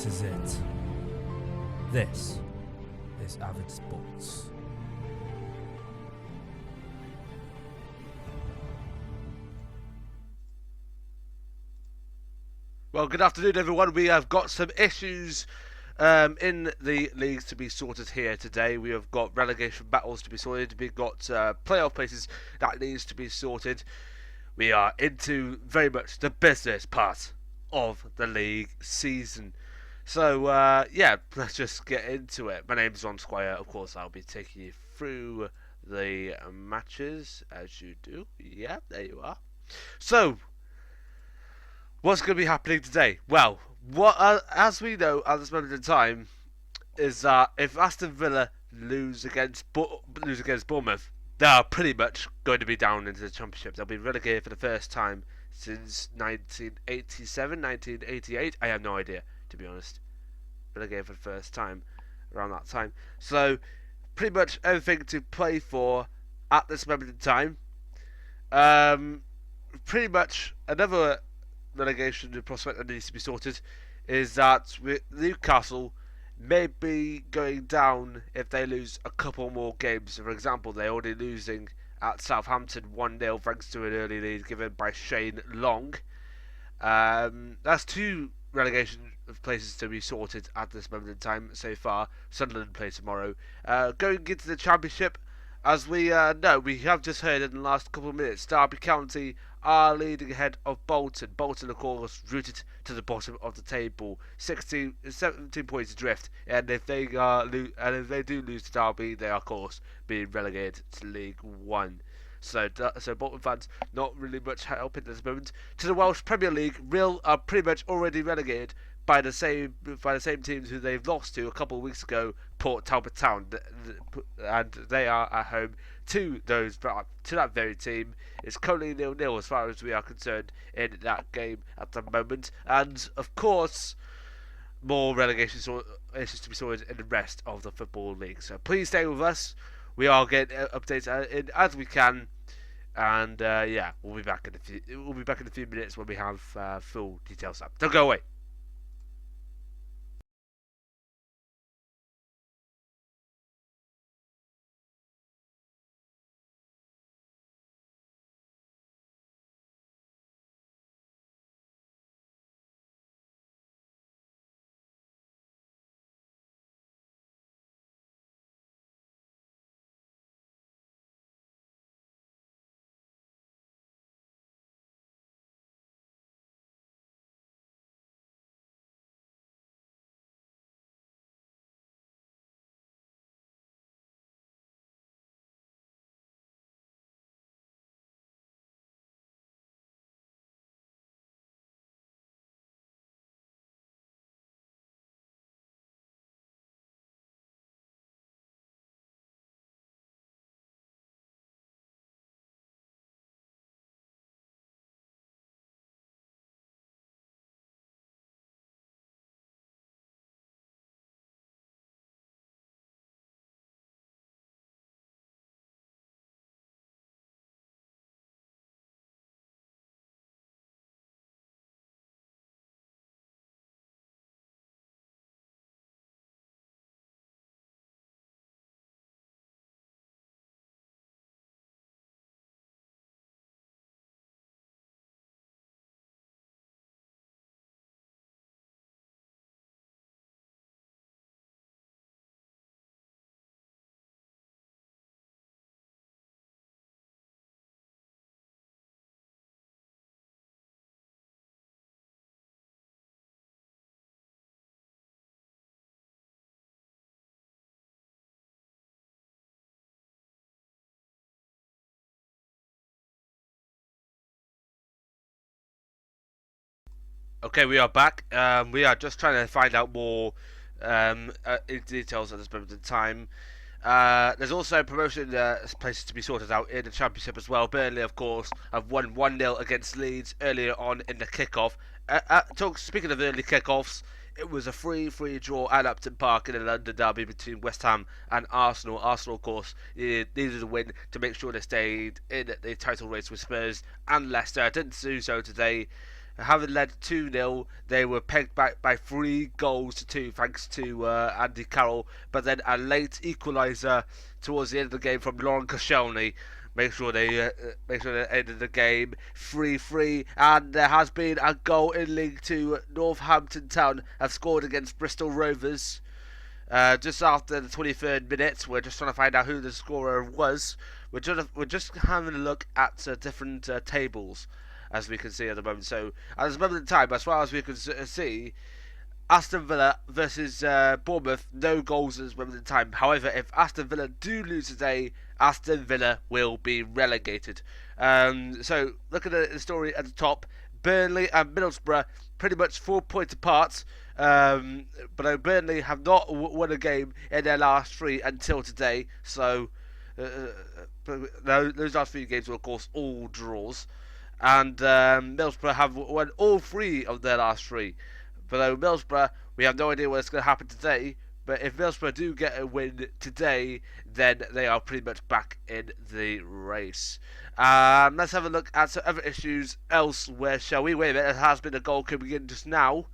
This is it. This is Avid Sports. Well, good afternoon, everyone. We have got some issues in the leagues to be sorted here today. We have got relegation battles to be sorted. We've got playoff places that needs to be sorted. We are into very much the business part of the league season. So, yeah, let's just get into it. My name's Ron Squire. Of course, I'll be taking you through the matches, as you do. Yeah, there you are. So, what's going to be happening today? Well, as we know at this moment in time, is that if Aston Villa lose against Bournemouth, they are pretty much going to be down into the Championship. They'll be relegated for the first time since 1987, 1988. I have no idea, to be honest. Relegated for the first time around that time. So, pretty much everything to play for at this moment in time. Pretty much another relegation prospect that needs to be sorted is that Newcastle may be going down if they lose a couple more games. For example, they're already losing at Southampton 1-0 thanks to an early lead given by Shane Long. That's two relegation places to be sorted at this moment in time so far. Sunderland play tomorrow. Going into the Championship, as we know, we have just heard in the last couple of minutes, Derby County are leading ahead of Bolton. Bolton, of course, rooted to the bottom of the table, 17 points adrift. And if they do lose to Derby, they are, of course, being relegated to League One. So Bolton fans not really much help at this moment. To the Welsh Premier League, Real are pretty much already relegated by the same teams who they've lost to a couple of weeks ago, Port Talbot Town, and they are at home to that very team. It's currently 0-0 as far as we are concerned in that game at the moment, and of course, more relegation issues to be sorted in the rest of the football league. So please stay with us. We are getting updates in as we can, and yeah, we'll be back in a few minutes when we have full details up. Don't go away. Okay, we are back. We are just trying to find out more details at this moment in time. There's also promotion places to be sorted out in the Championship as well. Burnley, of course, have won 1-0 against Leeds earlier on in the kick-off. Speaking of early kick-offs, it was a 3-3 draw at Upton Park in a London derby between West Ham and Arsenal. Arsenal, of course, needed a win to make sure they stayed in the title race with Spurs and Leicester. Didn't do so today. Having led 2-0, they were pegged back by 3 goals to 2 thanks to Andy Carroll, but then a late equaliser towards the end of the game from Lauren Koscielny make sure they ended the game 3-3, and there has been a goal in League 2. Northampton Town have scored against Bristol Rovers. Just after the 23rd minute, we're just trying to find out who the scorer was. We're just having a look at different tables, as we can see at the moment. So, at this moment in time, as far as we can see, Aston Villa versus Bournemouth, no goals at this moment in time. However, if Aston Villa do lose today, Aston Villa will be relegated. So, look at the story at the top. Burnley and Middlesbrough pretty much 4 points apart. But Burnley have not won a game in their last 3 until today. So those last 3 games were, of course, all draws. And Middlesbrough have won all 3 of their last 3. But Middlesbrough, we have no idea what's going to happen today. But if Middlesbrough do get a win today, then they are pretty much back in the race. Let's have a look at some other issues elsewhere, shall we? Wait a minute, there has been a goal coming in just now.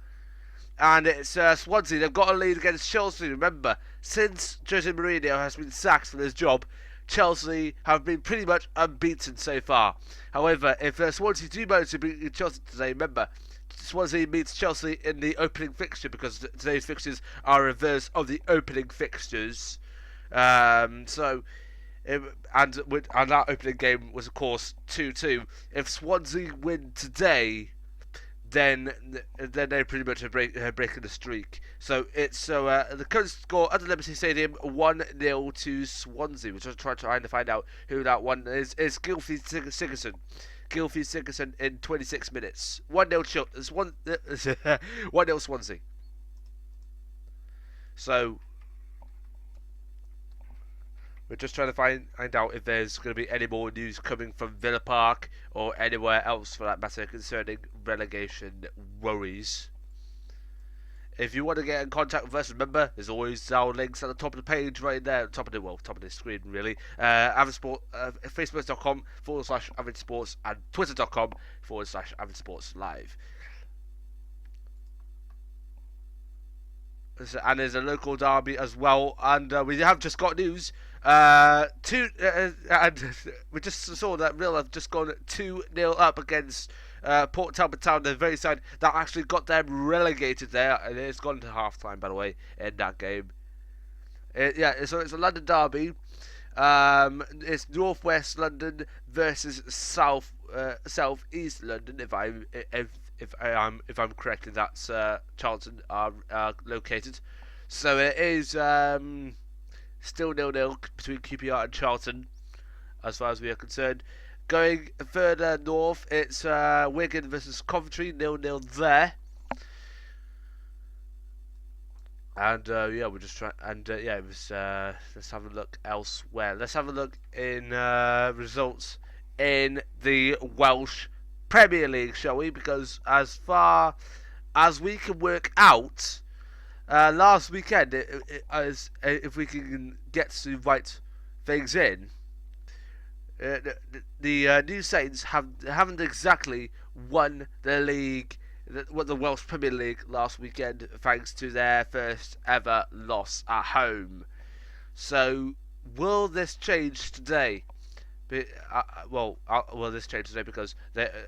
And it's Swansea. They've got a lead against Chelsea. Remember, since Jose Mourinho has been sacked from his job, Chelsea have been pretty much unbeaten so far. However, if Swansea do manage to beat Chelsea today, remember, Swansea meets Chelsea in the opening fixture, because today's fixtures are a reverse of the opening fixtures. And that opening game was, of course, 2-2. If Swansea win today, then they pretty much are breaking the streak. So it's the current score at the Liberty Stadium 1-0 to Swansea. We're just trying to find out who that one is. It's Gylfi Sigurdsson. Gylfi Sigurdsson in 26 minutes. 1-0 Swansea. So we're just trying to find out if there's going to be any more news coming from Villa Park or anywhere else for that matter concerning relegation worries. If you want to get in contact with us, remember, there's always our links at the top of the page right there, top of the screen really. Avid Sport, Facebook.com/Avid Sports and Twitter.com/Avid Sports Live. And there's a local derby as well, and we have just got news. And we just saw that Real have just gone 2-0 up against Port Talbot Town, the very side that actually got them relegated there, and it's gone to half time, by the way, in that game. So it's a London derby. It's Northwest London versus South East London, if I'm correct, and that's Charlton are located. So it is still 0-0 between QPR and Charlton, as far as we are concerned. Going further north, it's Wigan versus Coventry, 0-0 there. And we're just trying. And it was. Let's have a look elsewhere. Let's have a look in results in the Welsh Premier League, shall we? Because as far as we can work out, last weekend, if we can get to write things in, the New Saints haven't exactly won the league, the Welsh Premier League last weekend, thanks to their first ever loss at home. So, will this change today? Will this change today because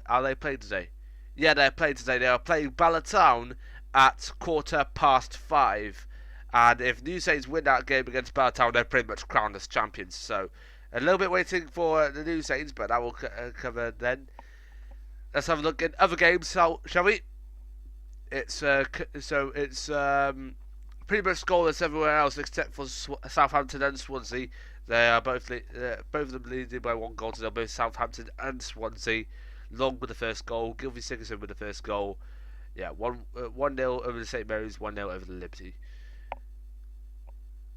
are they playing today? Yeah, they're playing today. They are playing Ballatown at 5:15, and if New Saints win that game against Ballatown, they're pretty much crowned as champions. So a little bit waiting for the New Saints, but that will cover then. Let's have a look at other games, shall we? It's pretty much scoreless everywhere else except for Southampton and Swansea. They are both of them leading by 1 goal to them, both Southampton and Swansea. Long with the first goal, Gylfi Sigurdsson with the first goal. Yeah, 1-0 over the St Mary's, 1-0 over the Liberty.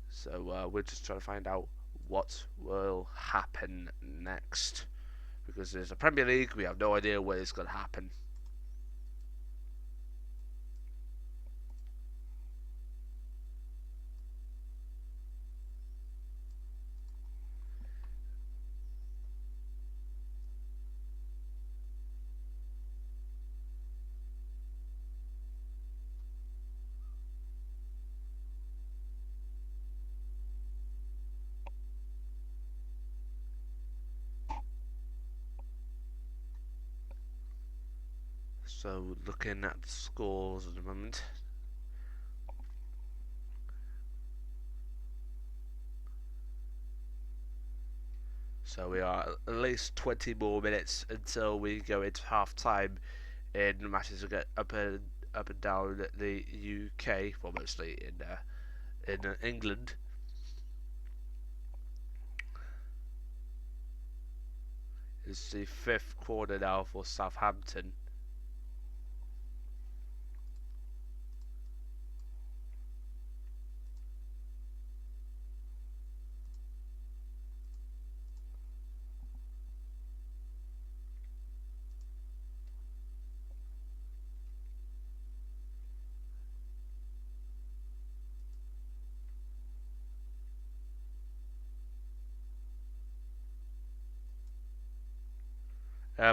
So we're just trying to find out what will happen next, because there's a Premier League. We have no idea where it's going to happen. So looking at the scores at the moment. So we are at least 20 more minutes until we go into half time in the matches that get up and down the UK, well mostly in England. It's the 5th quarter now for Southampton.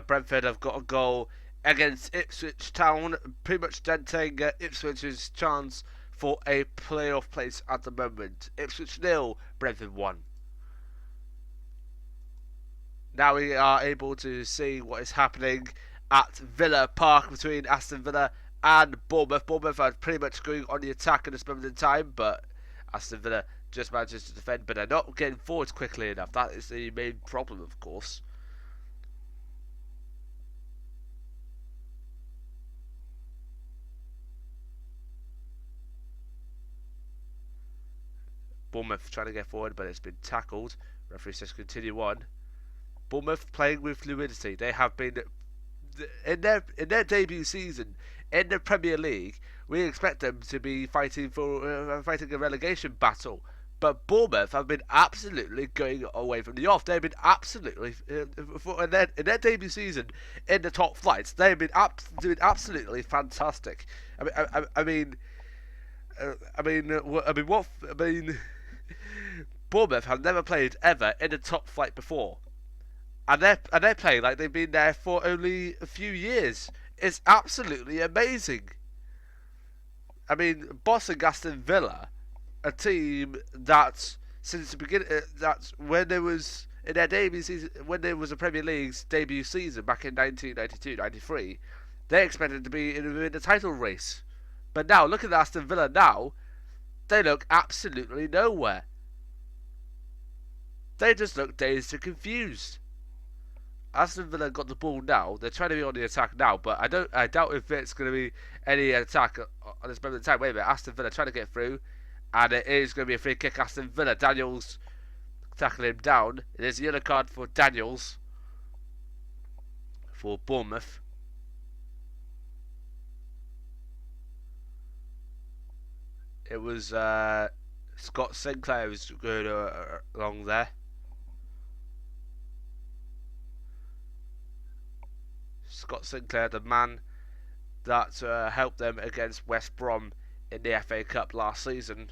Brentford have got a goal against Ipswich Town, pretty much denting Ipswich's chance for a playoff place at the moment. Ipswich 0, Brentford 1. Now we are able to see what is happening at Villa Park between Aston Villa and Bournemouth. Bournemouth are pretty much going on the attack at this moment in time, but Aston Villa just manages to defend, but they're not getting forward quickly enough. That is the main problem, of course. Bournemouth trying to get forward, but it's been tackled. Referee says continue on. Bournemouth playing with fluidity. They have been in their debut season in the Premier League. We expect them to be fighting a relegation battle, but Bournemouth have been absolutely going away from the off. They've been absolutely in their debut season in the top flights. They've been doing absolutely fantastic. Bournemouth have never played ever in the top flight before, and they're playing like they've been there for only a few years. It's absolutely amazing. I mean, bossing Aston Villa, a team that since the beginning, that's when there was in their debut season, when there was a Premier League's debut season back in 1992-93, they expected to be in the title race. But now, look at Aston Villa now. They look absolutely nowhere. They just look dazed and confused. Aston Villa got the ball now. They're trying to be on the attack now, but I doubt if it's going to be any attack on this moment in time. Wait a minute, Aston Villa trying to get through, and it is going to be a free kick. Aston Villa, Daniels tackling him down. It is a yellow card for Daniels for Bournemouth. It was Scott Sinclair who's going along there. Scott Sinclair, the man that helped them against West Brom in the FA Cup last season.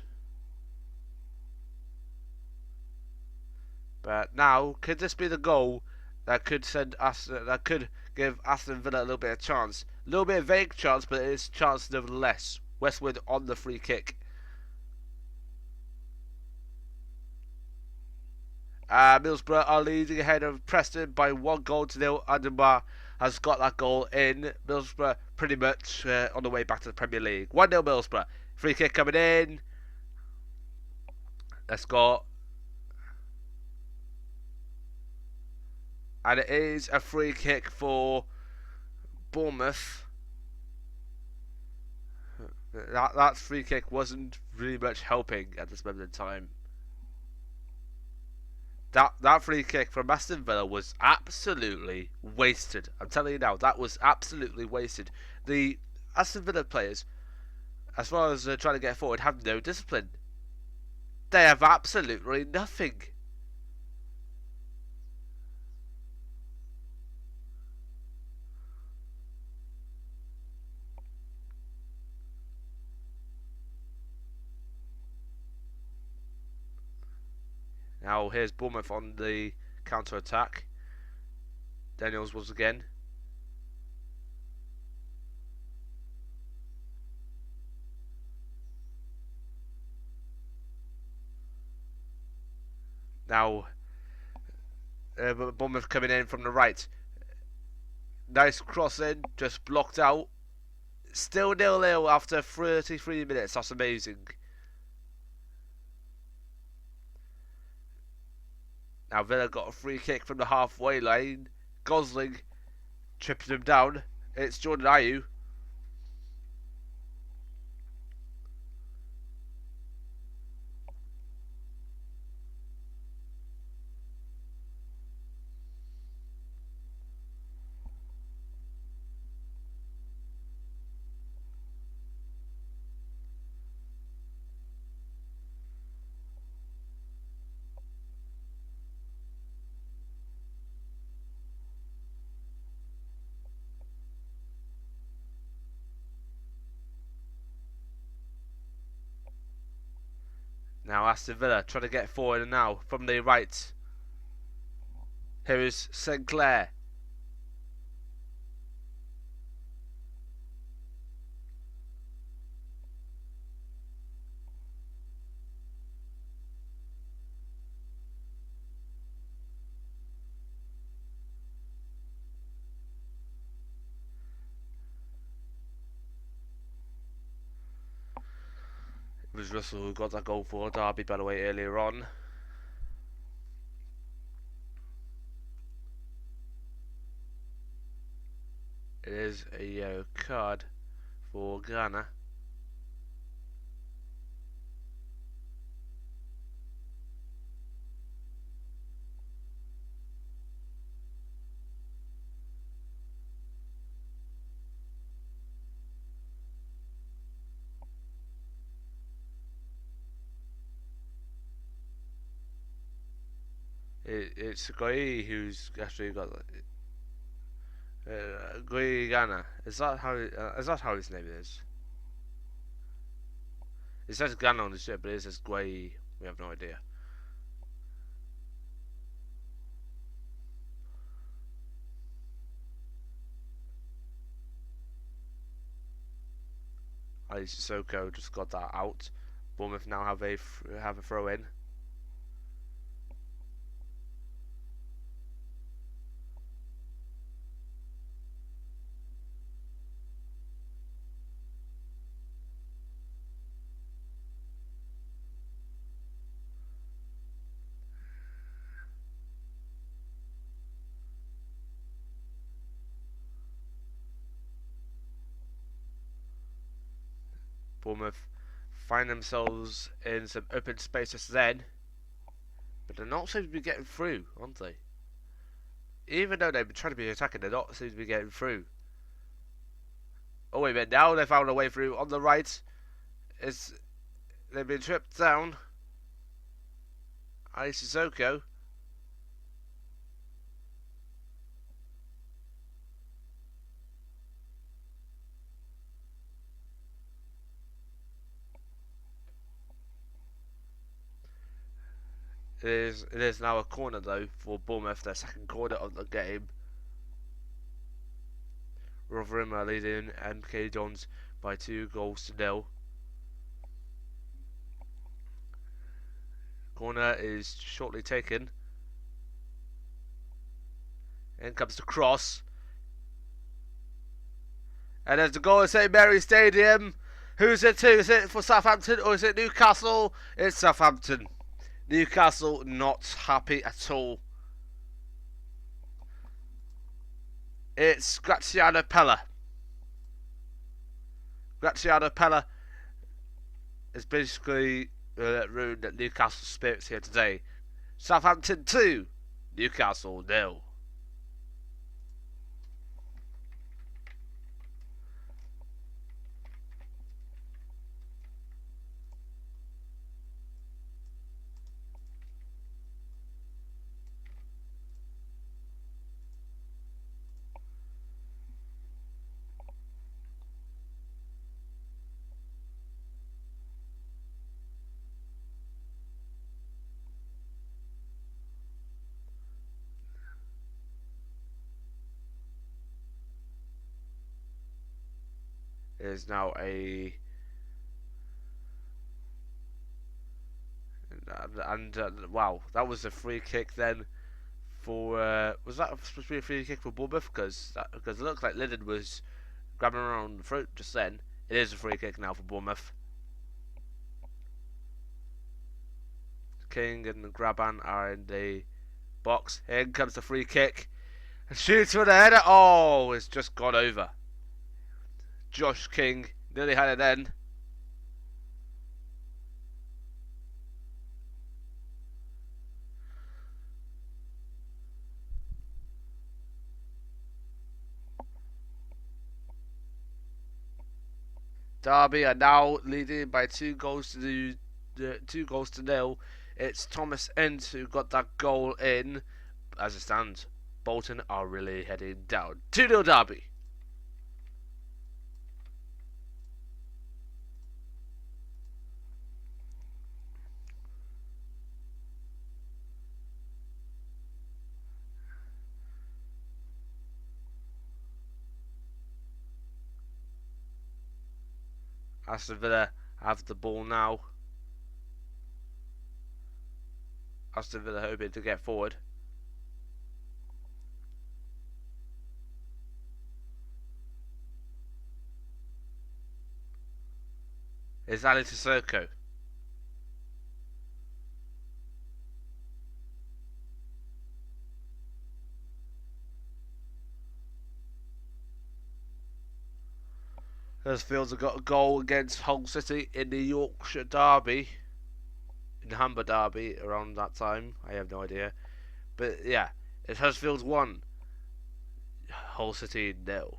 But now, could this be the goal that could give Aston Villa a little bit of chance? A little bit of vague chance, but it is chance nevertheless. Westwood on the free kick. Middlesbrough are leading ahead of Preston by 1-0. Ademar has got that goal in. Middlesbrough pretty much on the way back to the Premier League. 1-0 Middlesbrough. Free kick coming in. Let's go. And it is a free kick for Bournemouth. That free kick wasn't really much helping at this moment in time. That free kick from Aston Villa was absolutely wasted. I'm telling you now, that was absolutely wasted. The Aston Villa players, as far as trying to get forward, have no discipline. They have absolutely nothing. Now here's Bournemouth on the counter-attack. Daniels once again. Now Bournemouth coming in from the right. Nice crossing, just blocked out. Still 0-0 after 33 minutes. That's amazing. Now Villa got a free kick from the halfway line. Gosling tripping him down. It's Jordan Ayew. Now Aston Villa trying to get forward now from the right. Here is Sinclair. It was Russell who got that goal for Derby, by the way, earlier on. It is a yellow card for Ghana. It's Guy who's actually got Guy Ghana. Is that how his name is? It says Ghana on the shirt, but it says Guy. We have no idea. Ali Sissoko just got that out. Bournemouth now have a throw in. Bournemouth find themselves in some open space just then, but they're not seem to be getting through, aren't they? Even though they've been trying to be attacking, they don't seem to be getting through. Oh wait a minute, now they found a way through on the right. They've been tripped down. Ali Sissoko. It is now a corner though for Bournemouth, their second corner of the game. Rotherham are leading MK Dons by 2-0. Corner is shortly taken. In comes the cross. And there's the goal at St Mary's Stadium. Who's it to? Is it for Southampton or is it Newcastle? It's Southampton. Newcastle not happy at all. It's Graziano Pella. Graziano Pella has basically ruined Newcastle's spirits here today. Southampton 2, Newcastle 0. Is now wow, that was a free kick then for was that supposed to be a free kick for Bournemouth? Because it looked like Linden was grabbing around the throat just then. It is a free kick now for Bournemouth. King and Graban are in the box. Here comes the free kick. And shoots for the header. Oh, it's just gone over. Josh King nearly had it then. Derby are now leading by 2-0. It's Thomas Ince who got that goal in. As it stands, Bolton are really heading down. 2-0 Derby. Aston Villa have the ball now. Aston Villa hoping to get forward. It's Ali Sissoko. Huddersfield have got a goal against Hull City in the Yorkshire Derby, in the Humber Derby around that time. I have no idea, but yeah, it's Huddersfield 1, Hull City 0.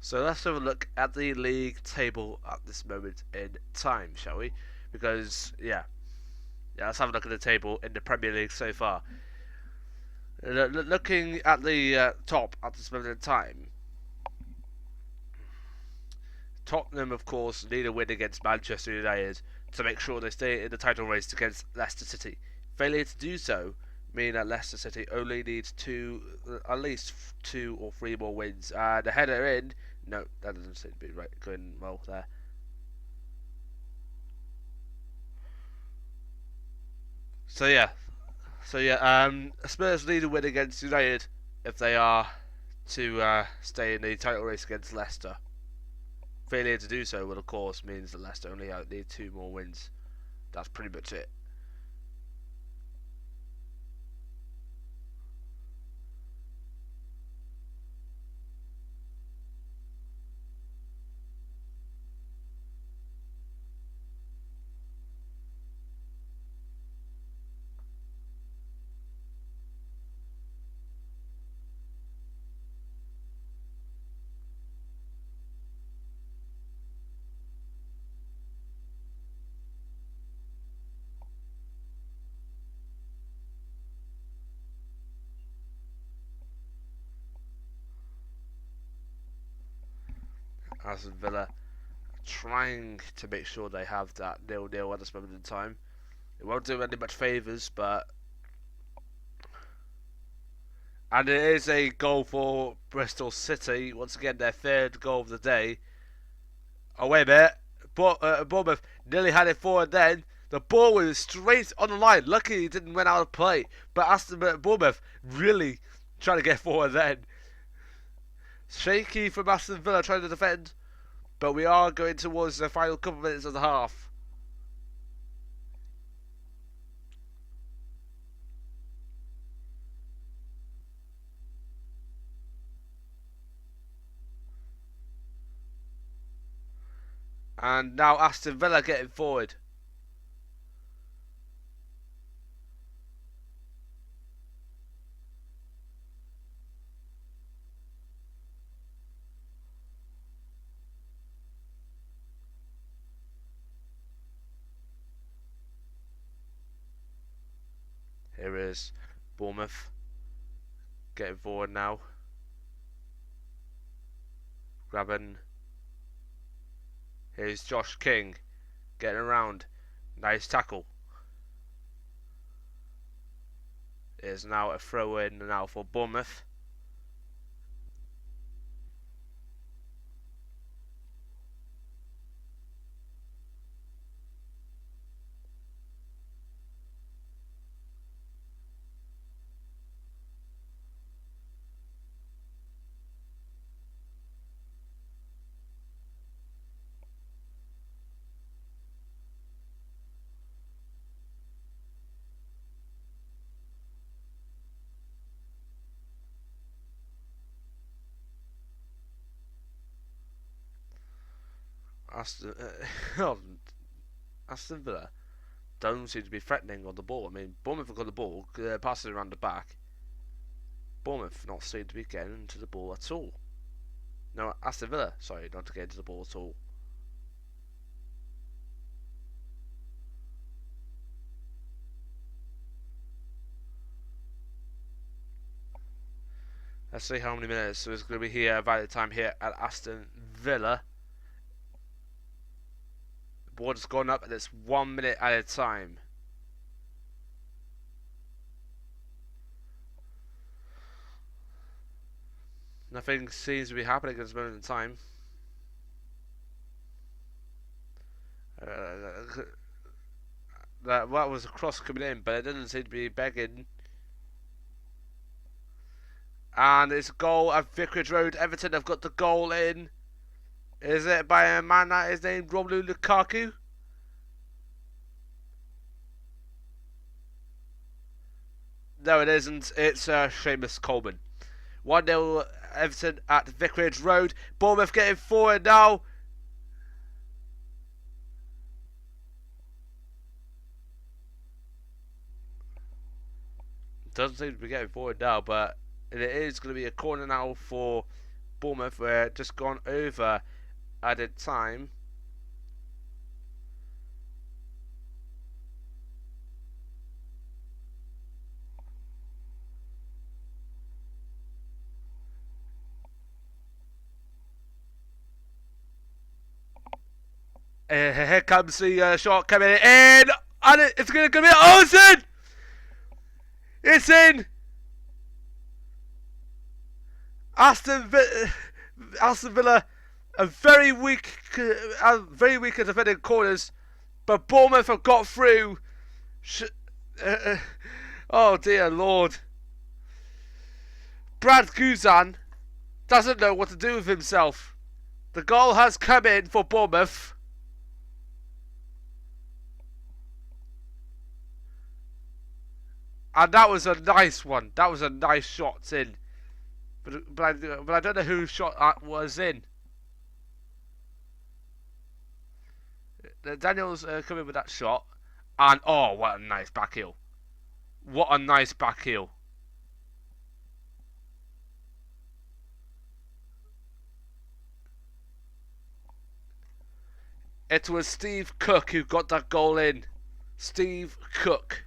So let's have a look at the league table at this moment in time, shall we? Because, yeah, let's have a look at the table in the Premier League so far. Looking at the top at this moment in time, Tottenham, of course, need a win against Manchester United to make sure they stay in the title race against Leicester City. Failure to do so mean that Leicester City only needs at least 2 or 3 more wins. The header in. No, that doesn't seem to be right. Going well there. So yeah. Spurs need a win against United if they are to stay in the title race against Leicester. Failure to do so will, of course, means that Leicester only need 2 more wins. That's pretty much it. Aston Villa trying to make sure they have that 0-0 at this moment in time. It won't do any much favours, but... And it is a goal for Bristol City. Once again, their 3rd goal of the day. Oh, wait a minute. Bournemouth nearly had it forward then. The ball was straight on the line. Luckily, it didn't win out of play. But Bournemouth really trying to get forward then. Shaky from Aston Villa trying to defend. But we are going towards the final couple of minutes of the half. And now Aston Villa getting forward. Here is Bournemouth getting forward now. Grabbing. Here's Josh King getting around. Nice tackle. is now a throw-in now for Bournemouth. Aston, Aston Villa don't seem to be threatening on the ball. I mean, Bournemouth have got the ball, passing around the back. Bournemouth not seem to be getting into the ball at all. No, Aston Villa, sorry, not to get into the ball at all. Let's see how many minutes so it's going to be here by the time here at Aston Villa. The board has gone up and it's 1 minute at a time. Nothing seems to be happening at this moment in time. That was a cross coming in, but it didn't seem to be begging. And it's a goal at Vicarage Road. Everton have got the goal in. Is it by a man that is named Romelu Lukaku? No, it isn't. It's Seamus Coleman. 1-0 Everton at Vicarage Road. Bournemouth getting forward now. Doesn't seem to be getting forward now, but it is going to be a corner now for Bournemouth. We're just gone over added time. Here comes the shot coming in, and it's going to come in. Oh, it's in! It's in! Aston Villa are very weak at defending corners, but Bournemouth have got through. Oh dear Lord! Brad Guzan doesn't know what to do with himself. The goal has come in for Bournemouth. And that was a nice one. That was a nice shot in. But I don't know whose shot that was in. Daniel's coming with that shot. And oh, what a nice back heel. What a nice back heel. It was Steve Cook who got that goal in. Steve Cook.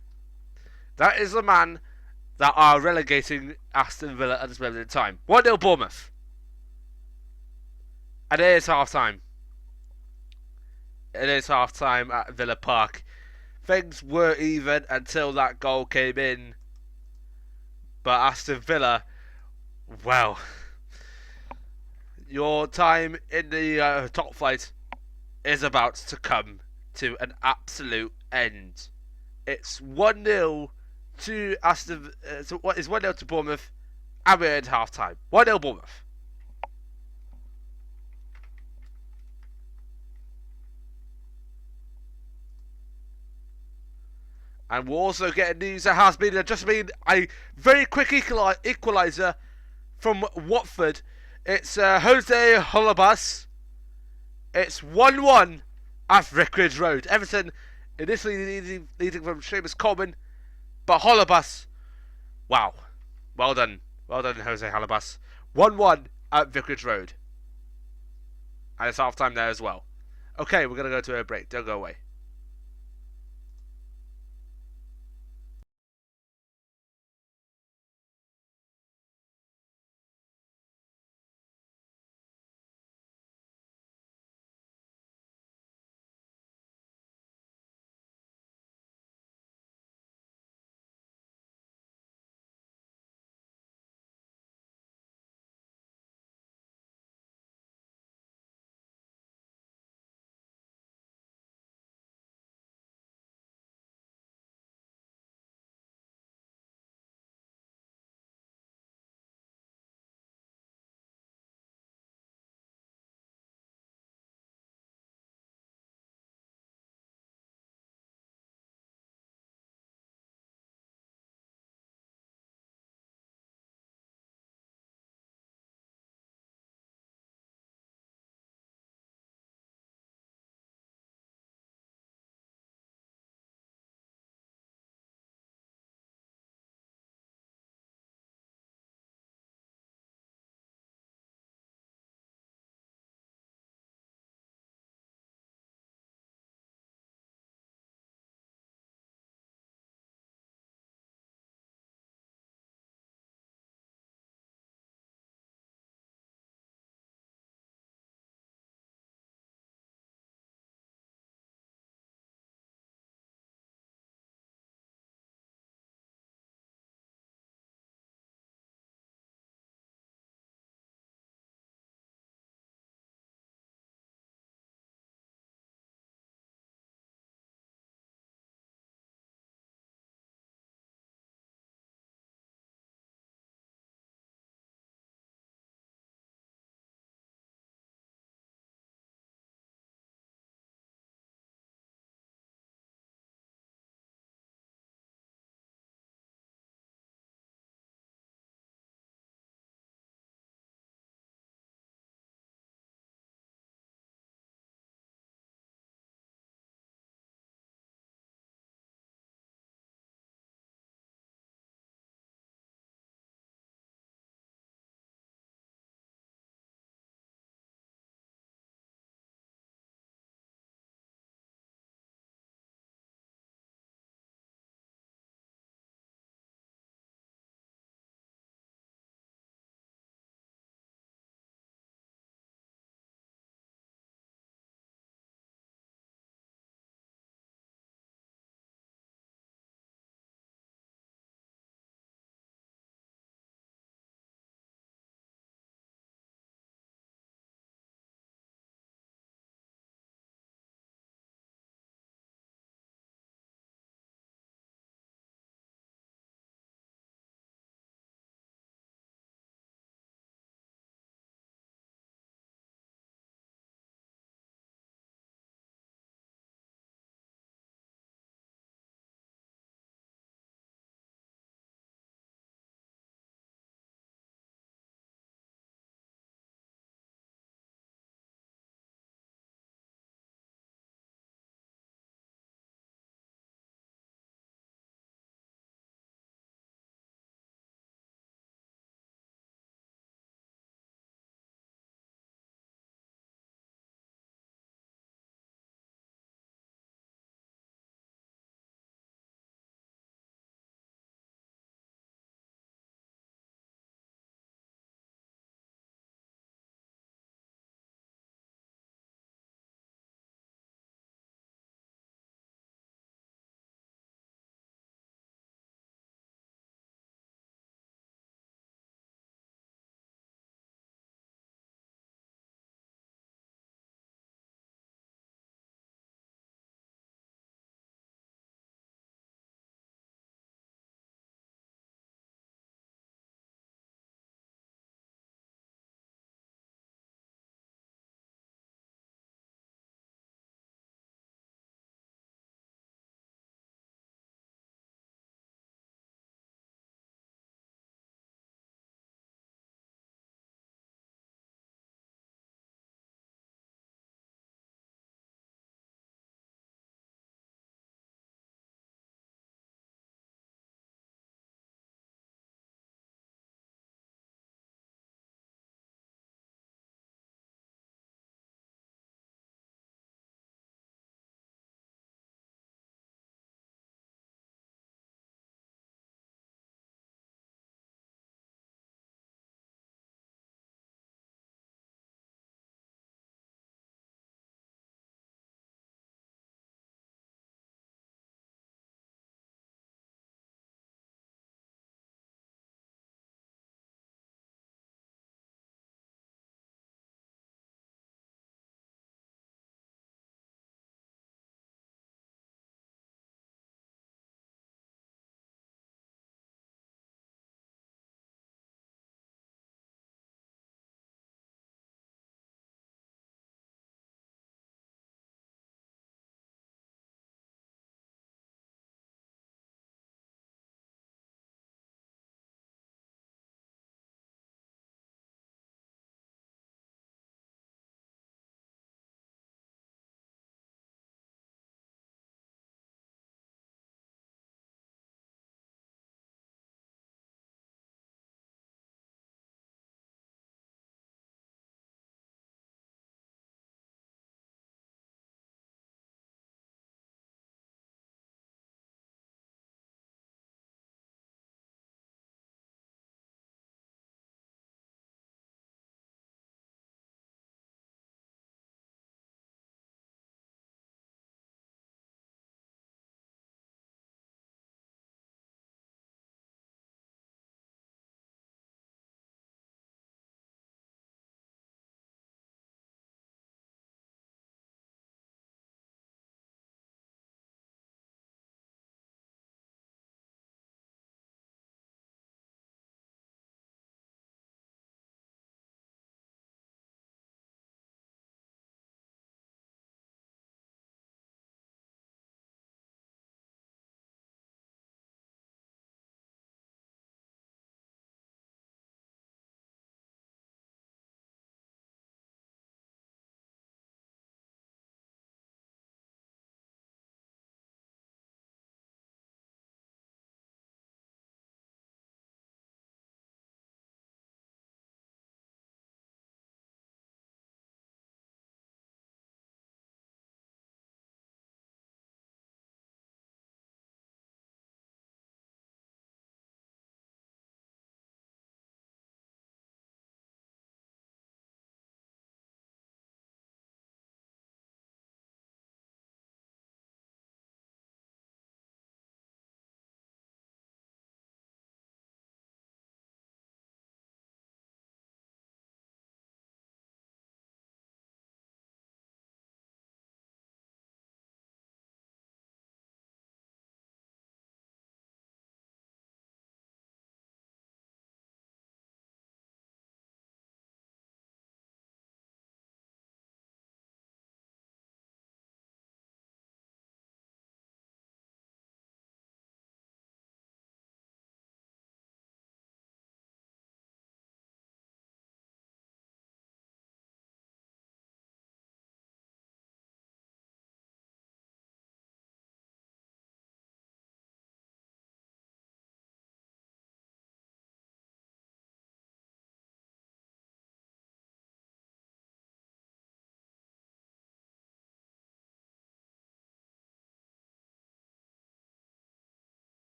That is the man that are relegating Aston Villa at this moment in time. 1-0 Bournemouth. And it is half time. It is half time at Villa Park. Things were even until that goal came in. But Aston Villa, well, your time in the top flight is about to come to an absolute end. It's 1-0 to Aston. So what is 1-0 to Bournemouth, and we're in half time. 1-0 Bournemouth. And we're also getting news that has been just been a very quick equaliser from Watford. It's Jose Holebas. It's 1-1 at Vicarage Road. Everton initially leading from Seamus Coleman, but Holebas, wow, well done Jose Holebas. 1-1 at Vicarage Road, and it's half time there as well. Okay, we're gonna go to a break. Don't go away.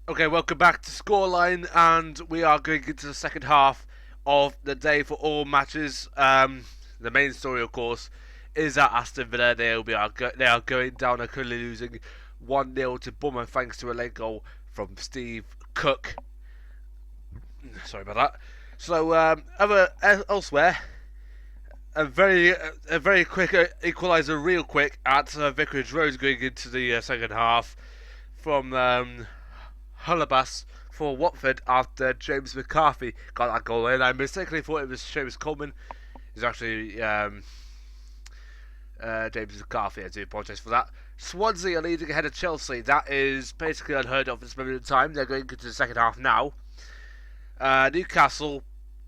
Okay, welcome back to Scoreline, and we are going into the second half of the day for all matches. The main story, of course, is that Aston Villa they are going down. Are currently losing 1-0 to Bournemouth thanks to a late goal from Steve Cook. Sorry about that. So elsewhere, a very quick equaliser, real quick at Vicarage Road going into the second half from Hullabas for Watford after James McCarthy got that goal in. I mistakenly thought it was Seamus Coleman. It's actually James McCarthy. I do apologise for that. Swansea are leading ahead of Chelsea. That is basically unheard of at this moment in time. They're going into the second half now. Newcastle,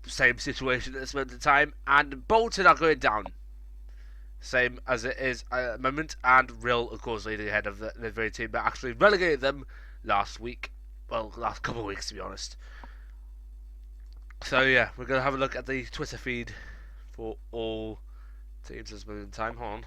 same situation at this moment in time. And Bolton are going down. Same as it is at the moment. And Rill, of course, leading ahead of the very team that actually relegated them last week. Well, last couple of weeks, to be honest. So, yeah, we're going to have a look at the Twitter feed for all teams at this moment in time. Hold on.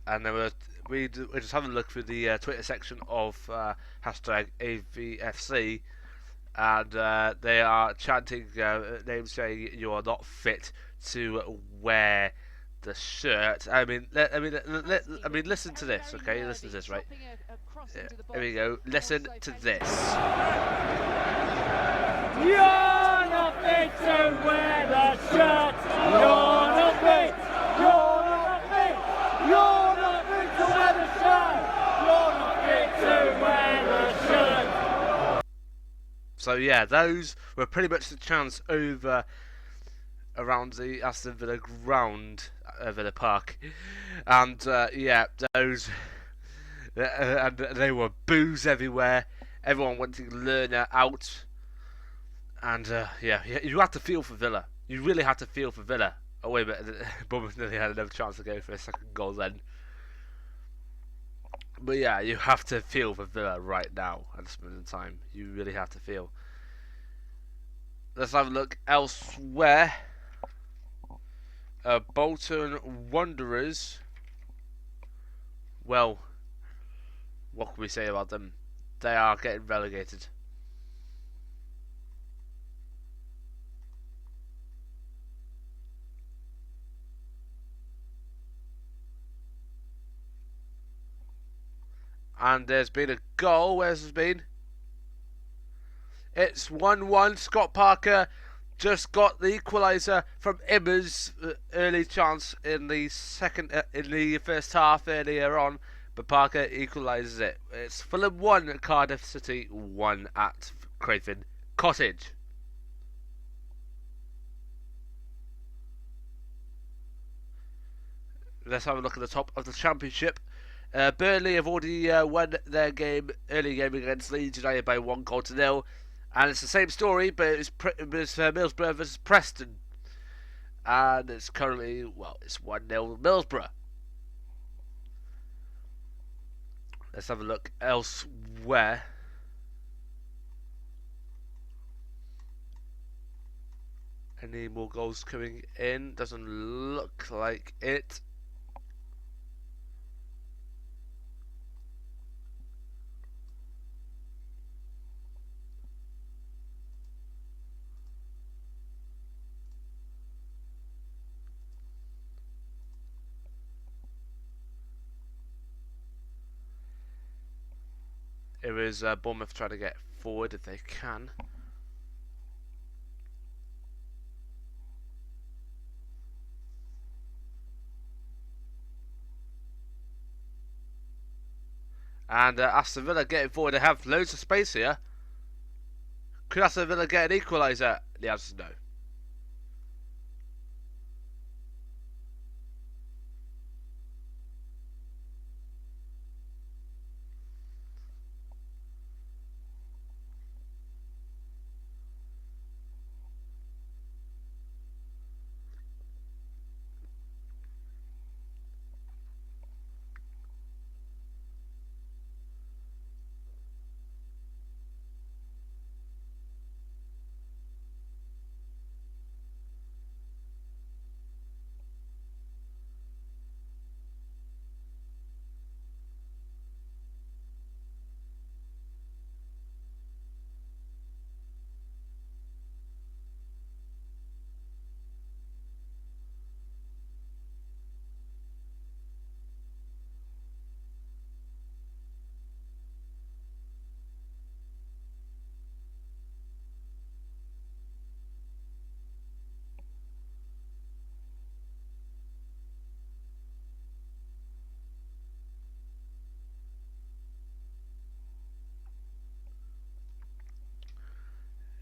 And then we're just having a look through the Twitter section of hashtag AVFC, and they are chanting names saying you are not fit to wear the shirt. I mean, listen to this, okay? Listen to this, right? Yeah, here we go. Listen to this. You're not fit to wear the shirt. You're not fit. You're not fit. You're not fit to wear the shirt. You're not fit to wear the shirt. So yeah, those were pretty much the chants over around the Aston Villa ground, Villa Park, and yeah, those and they were boos everywhere. Everyone wanting Lerner out. And yeah, you had to feel for Villa. You really had to feel for Villa. Oh wait a minute, Bournemouth nearly had another chance to go for a second goal then. But yeah, you have to feel for Villa right now at this moment in time. You really have to feel. Let's have a look elsewhere. Bolton Wanderers. Well, what can we say about them? They are getting relegated. And there's been a goal. Where's it been? It's 1-1. Scott Parker just got the equaliser from Immers' early chance in the first half earlier on, but Parker equalises it. It's Fulham 1 at Cardiff City 1 at Craven Cottage. Let's have a look at the top of the Championship. Burnley have already won their early game against Leeds United by 1-0, and it's the same story, but it's Middlesbrough versus Preston, and it's currently, well, it's 1-0 Middlesbrough. Let's have a look elsewhere. Any more goals coming in? Doesn't look like it. It was Bournemouth trying to get forward if they can. And Aston Villa getting forward. They have loads of space here. Could Aston Villa get an equaliser? The answer is no.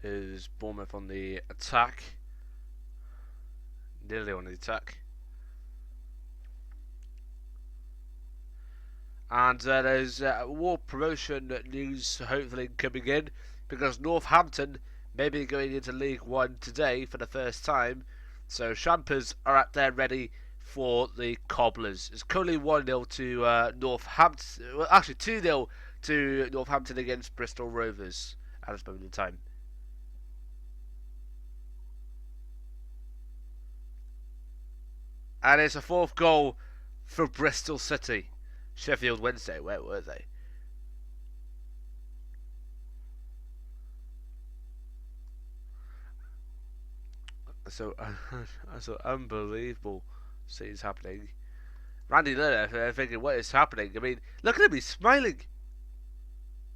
is Bournemouth on the attack. Nearly on the attack. And there's more promotion news hopefully coming in, because Northampton may be going into League One today for the first time. So Champers are up there ready for the Cobblers. It's currently 1-0 to Northampton. Well, actually 2-0 to Northampton against Bristol Rovers at this moment in time. And it's a 4th goal for Bristol City. Sheffield Wednesday, where were they? So unbelievable scenes happening. Randy Lerner thinking, what is happening? I mean, look at him, he's smiling.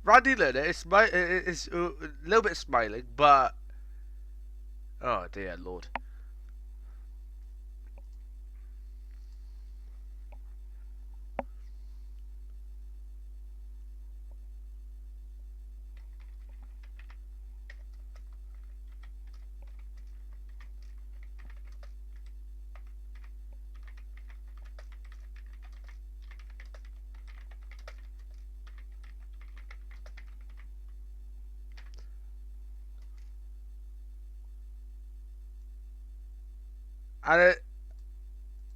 Randy Lerner is a little bit smiling, but oh dear Lord.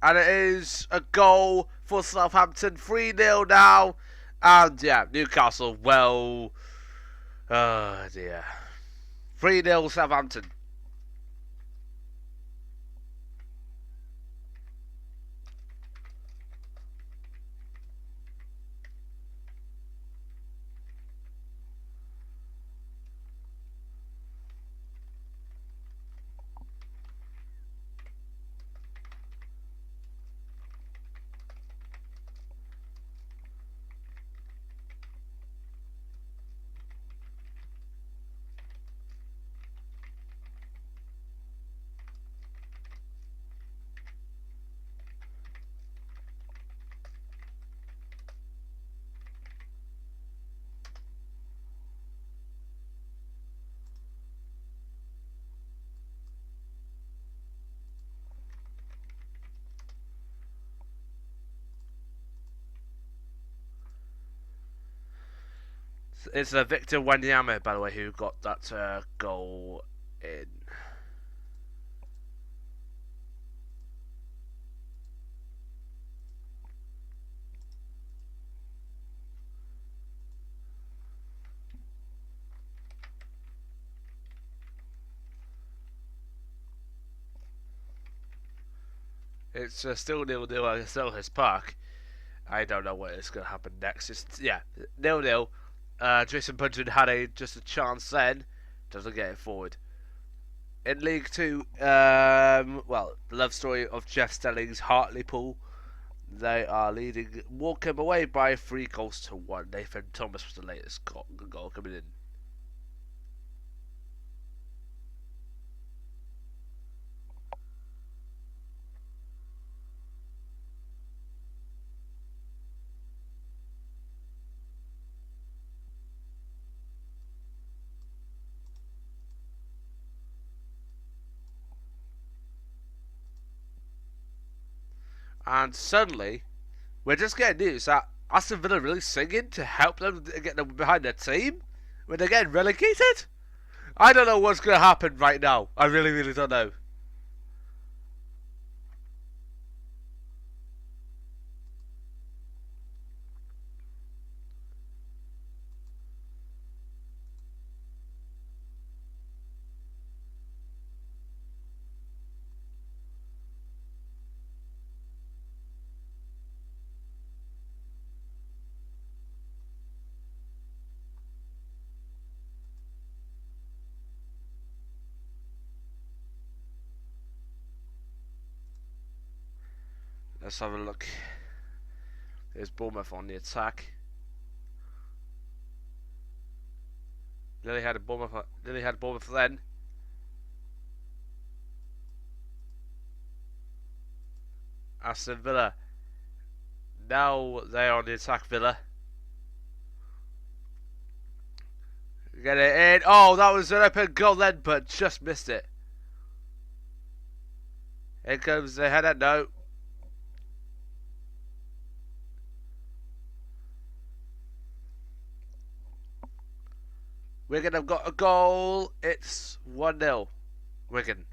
And it is a goal for Southampton, 3-0 now. And yeah, Newcastle, well, oh dear, 3-0 Southampton. It's Victor Wanyama, by the way, who got that goal in. It's still 0-0 at Selhurst Park. I don't know what is going to happen next. It's 0-0. Jason Puncheon had just a chance then, doesn't get it forward. In League 2, well, the love story of Jeff Stelling's Hartlepool. They are leading Morecambe away by 3-1. Nathan Thomas was the latest goal coming in. And suddenly, we're just getting news that Aston Villa really singing to help them get them behind their team when they're getting relegated. I don't know what's going to happen right now. I really, really don't know. Let's have a look. There's Bournemouth on the attack. Nearly had Bournemouth then. Aston Villa. Now they're on the attack, Villa. Get it in. Oh, that was an open goal then, but just missed it. Here comes the header. No. Wigan have got a goal. It's 1-0. Wigan.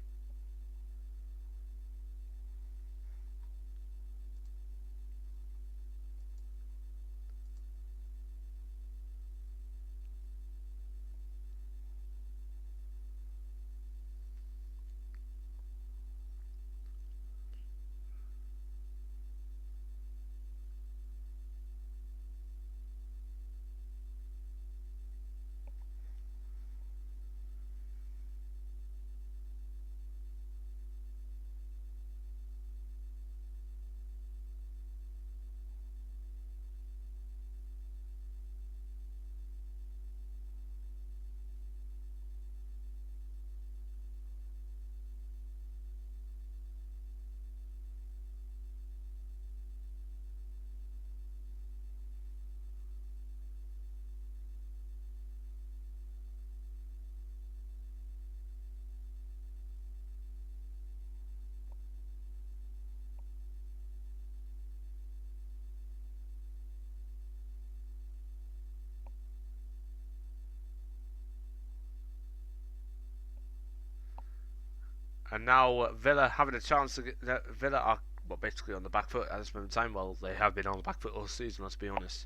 And now Villa having a chance to get. Villa are basically on the back foot at this moment in time. Well, they have been on the back foot all season, let's be honest.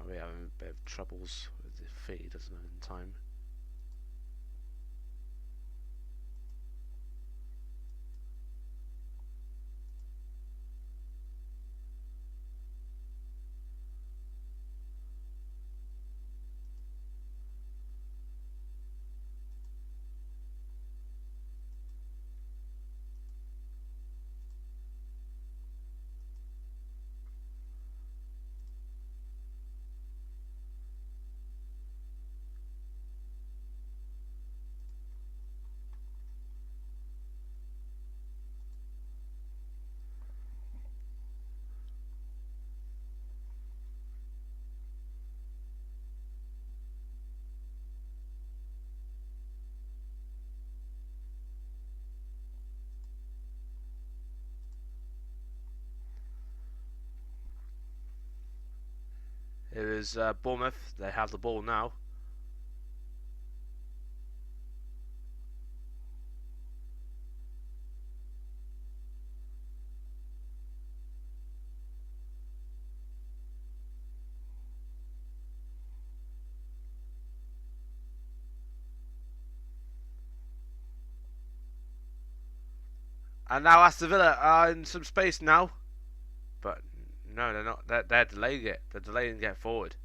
We're having a bit of troubles with the feed, doesn't it, in time. It is Bournemouth. They have the ball now. And now Aston Villa are in some space now. But no, they're not. They're delaying it. They're delaying get forward.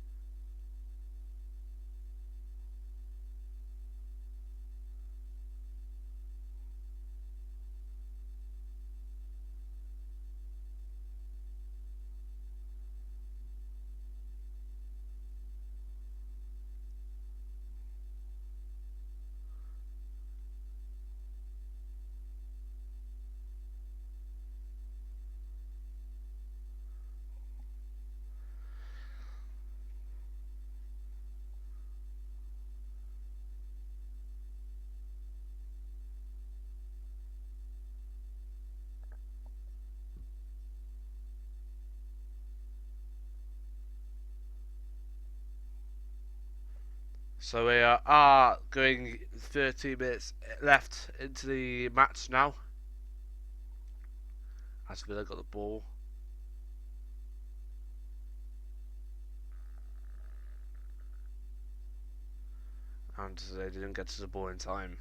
So we are going 30 minutes left into the match now. As Villa got the ball. And they didn't get to the ball in time.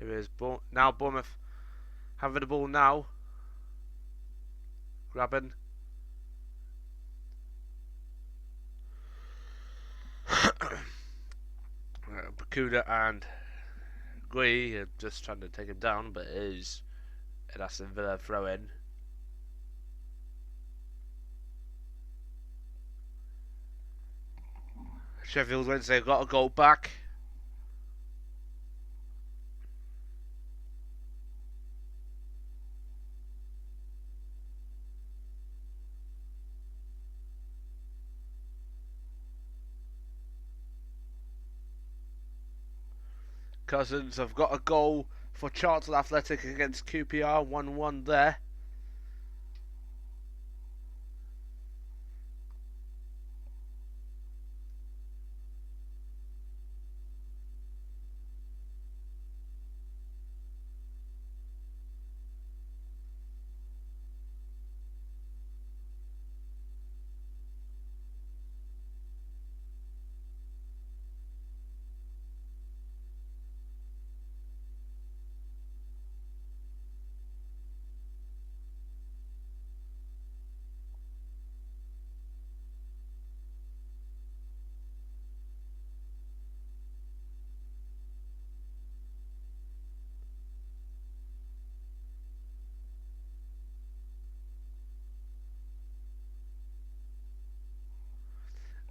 Here is now Bournemouth having the ball now. Grabbing. Bakuda and Gui are just trying to take him down, but it is an Aston Villa throw in. Sheffield Wednesday got a goal back. Cousins have got a goal for Charlton Athletic against QPR, 1-1 there.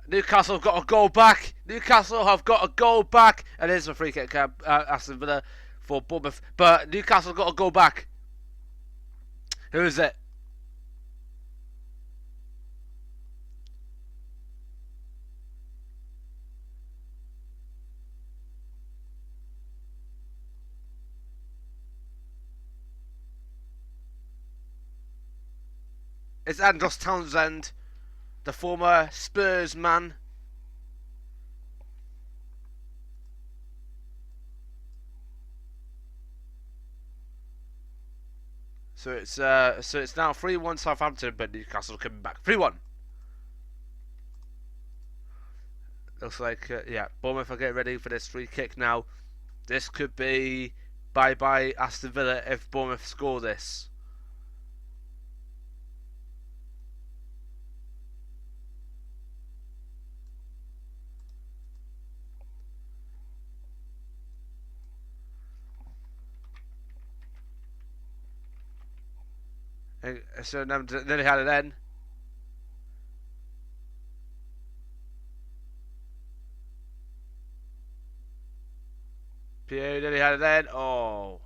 Newcastle have got a goal back. Newcastle have got a goal back. And there's a free kick, Aston Villa for Bournemouth. But Newcastle got a goal back. Who is it? It's Andros Townsend, the former Spurs man. So it's now 3-1 Southampton, but Newcastle coming back 3-1. Looks like yeah, Bournemouth are getting ready for this free kick now. This could be bye Aston Villa if Bournemouth score this. So nearly had it then. Pierre nearly had it then. Oh.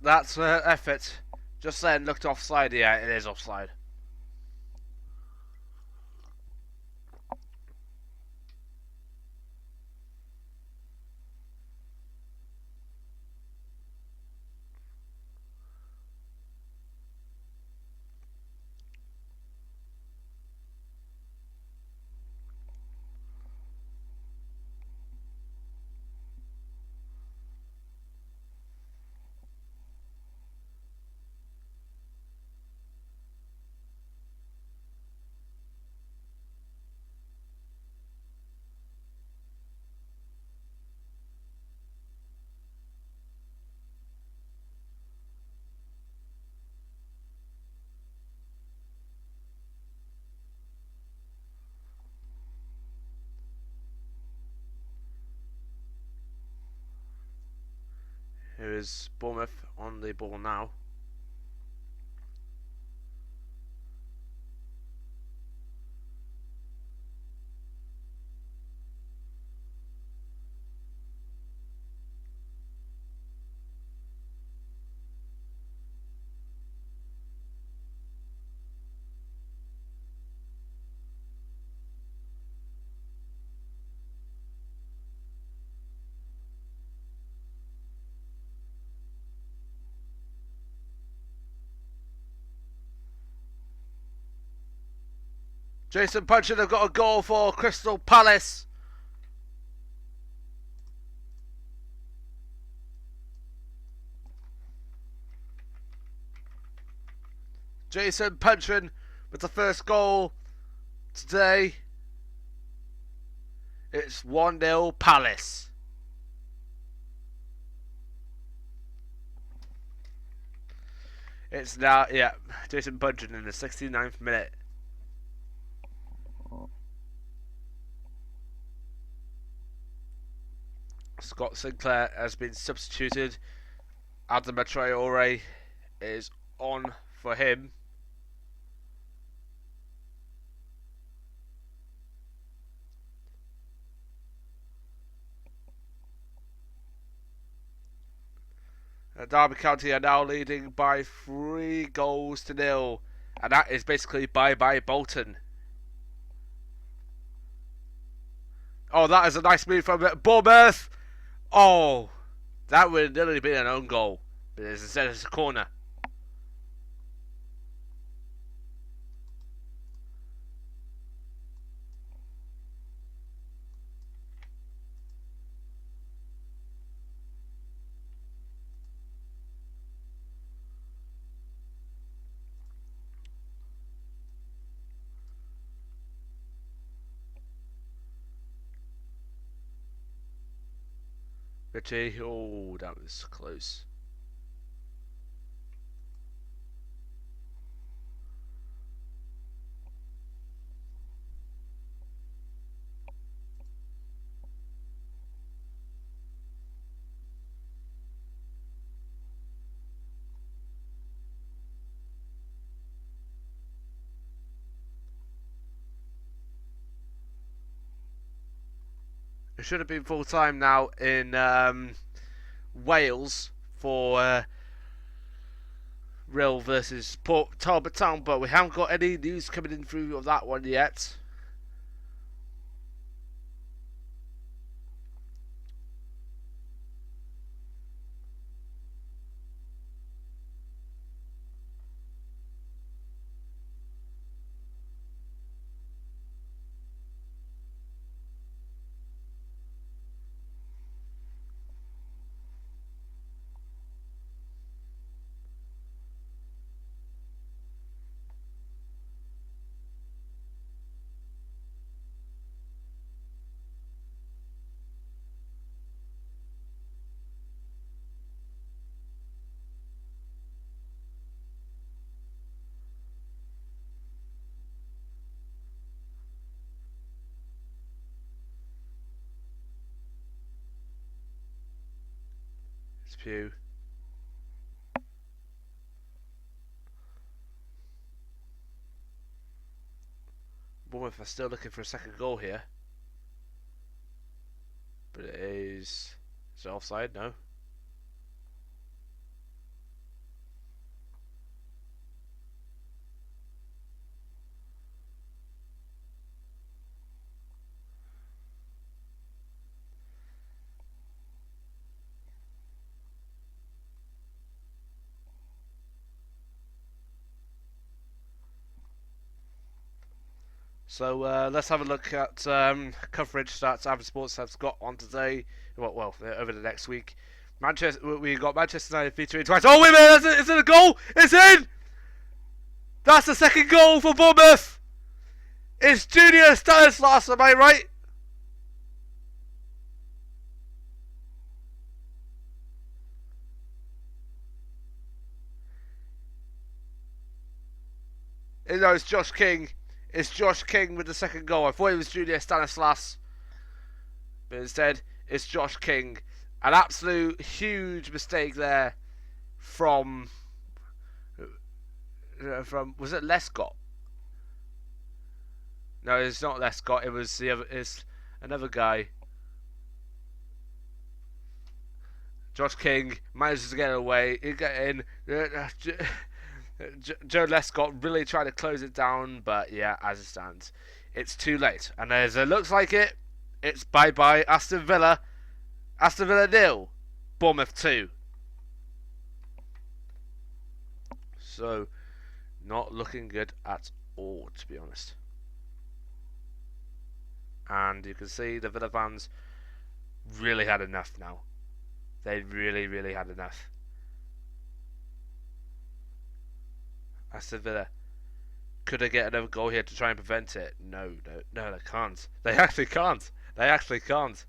That's effort. Just then looked offside. Yeah, it is offside. is Bournemouth on the ball now. Jason Puncheon have got a goal for Crystal Palace. Jason Puncheon with the first goal today. It's 1-0 Palace. It's now, yeah, Jason Puncheon in the 69th minute. Scott Sinclair has been substituted. Adam Traore is on for him. Derby County are now leading by 3-0, and that is basically bye-bye Bolton. Oh, that is a nice move from Bournemouth. Oh, that would have nearly been an own goal, but instead it's a corner. Richie, oh, that was close. It should have been full time now in Wales for Real versus Talbot Town, but we haven't got any news coming in through of that one yet. Pew. Bournemouth are still looking for a second goal here, but it is it offside? No. So let's have a look at coverage that Avid Sports has got on today. Well, over the next week. We got Manchester United featuring twice. Oh, wait a minute! Is it a goal? It's in! That's the second goal for Bournemouth! It's Junior Stanislas, am I right? No, it's Josh King. It's Josh King with the second goal. I thought it was Junior Stanislas, but instead it's Josh King An absolute huge mistake there from was it Lescott? No, it's not Lescott. It was the other. It's another guy. Josh King manages to get away. He get in. Joe Lescott really tried to close it down, but yeah, as it stands, it's too late. And as it looks like it's bye-bye Aston Villa. Aston Villa 0, Bournemouth 2. So, not looking good at all, to be honest. And you can see the Villa fans really had enough now. They really, really had enough. Aston Villa, could they get another goal here to try and prevent it? No, they can't. They actually can't. They actually can't.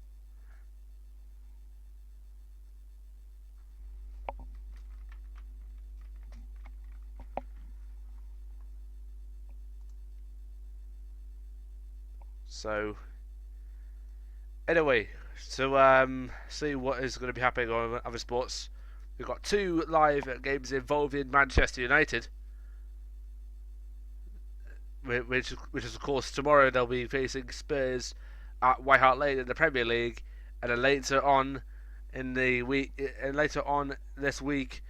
So, anyway, so see what is going to be happening on other sports. We've got 2 live games involving Manchester United, which is of course tomorrow. They'll be facing Spurs at White Hart Lane in the Premier League, and then later on in the week, this week,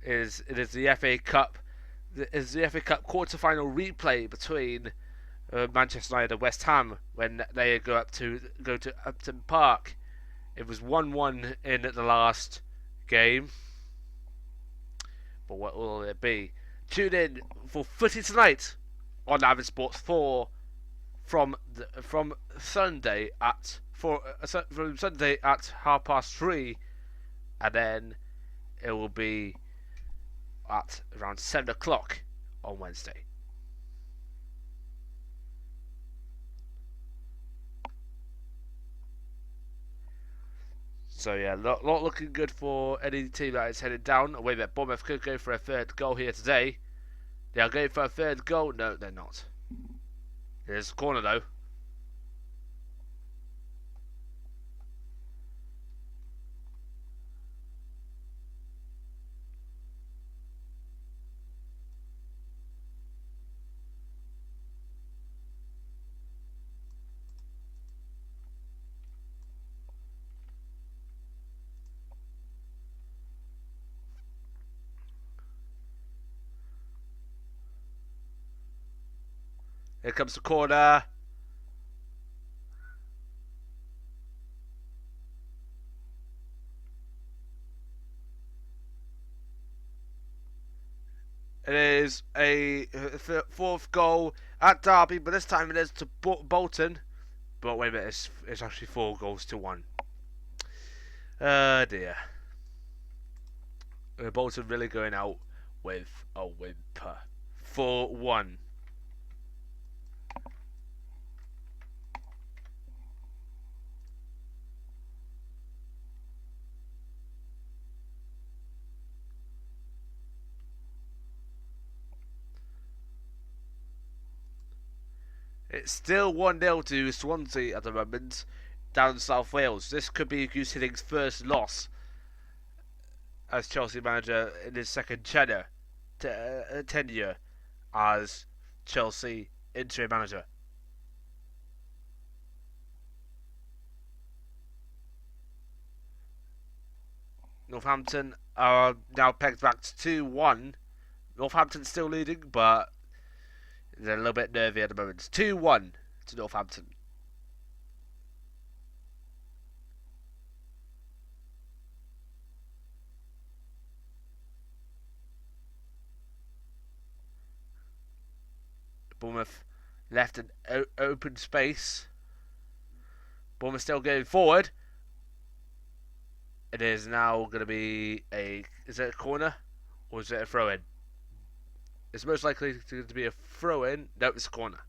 is the FA Cup. Is the FA Cup quarter-final replay between Manchester United and West Ham when they go to Upton Park. It was 1-1 in the last game, but what will it be? Tune in for footy tonight on Avid Sports 4 from Sunday at 3:30, and then it will be at around 7 o'clock on Wednesday. So yeah, not looking good for any team that is headed down. Wait a minute, Bournemouth could go for a 3rd goal here today. They are going for a 3rd goal. No, they're not. There's a corner though. Here comes the corner. It is a 4th goal at Derby, but this time it is to Bolton. But wait a minute, it's actually 4 goals to 1. Oh dear. Bolton really going out with a whimper. 4-1. It's still 1-0 to Swansea at the moment, down in South Wales. This could be Goose Hidding's first loss as Chelsea manager in his second tenure as Chelsea interim manager. Northampton are now pegged back to 2-1. Northampton's still leading, but they're a little bit nervy at the moment. 2-1 to Northampton. Bournemouth left an open space. Bournemouth still going forward. It is now going to be is it a corner or is it a throw-in? It's most likely to be a throw-in. No, it's a corner.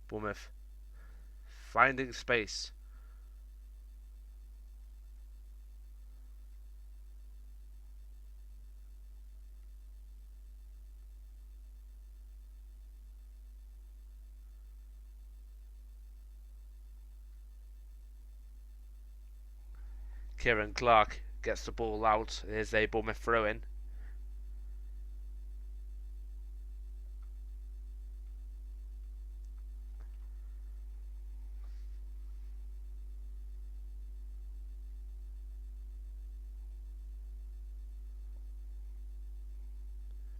Bournemouth finding space. Kieran Clark gets the ball out. Here's a Bournemouth throw-in.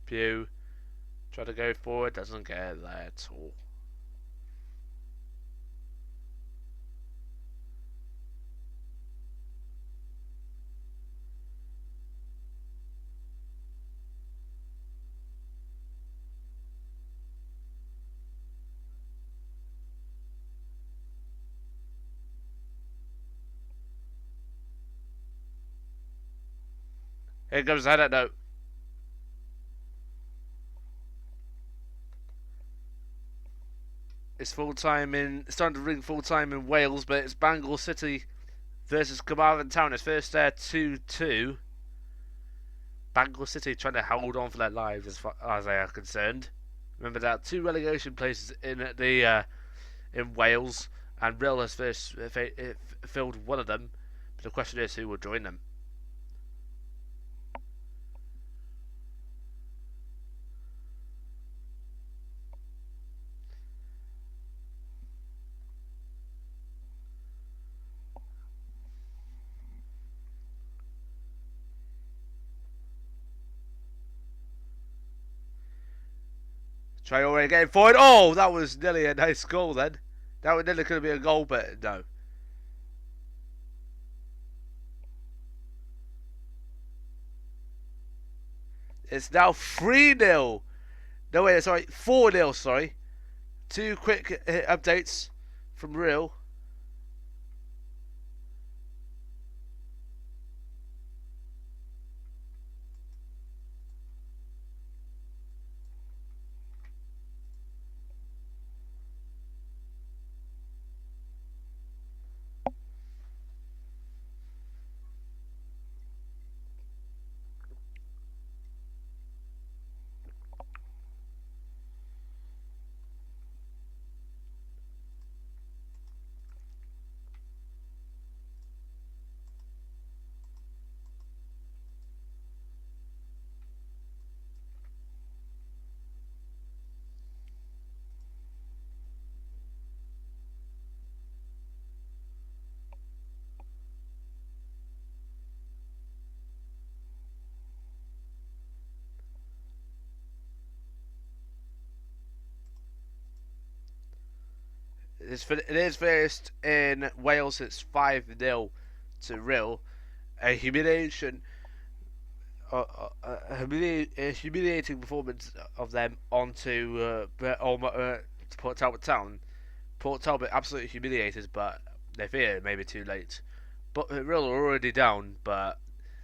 Pew try to go forward, doesn't get there at all. Here comes the header, no. It's starting to ring full time in Wales, but it's Bangor City versus Carmarthen Town. It's first there 2-2. Bangor City trying to hold on for their lives as far as they are concerned. Remember that 2 relegation places in Wales, and Real has first filled one of them. But the question is, who will join them? Traore getting forward. Oh, that was nearly a nice goal then. That was nearly going to be a goal, but no. It's now 3-0. No, wait, sorry. 4-0, sorry. 2 quick updates from Real. It is first in Wales. It's 5-0 to Real. A humiliation, a humiliating performance of them onto Port Talbot Town. Port Talbot absolutely humiliated, but they fear it may be too late. But Real are already down, but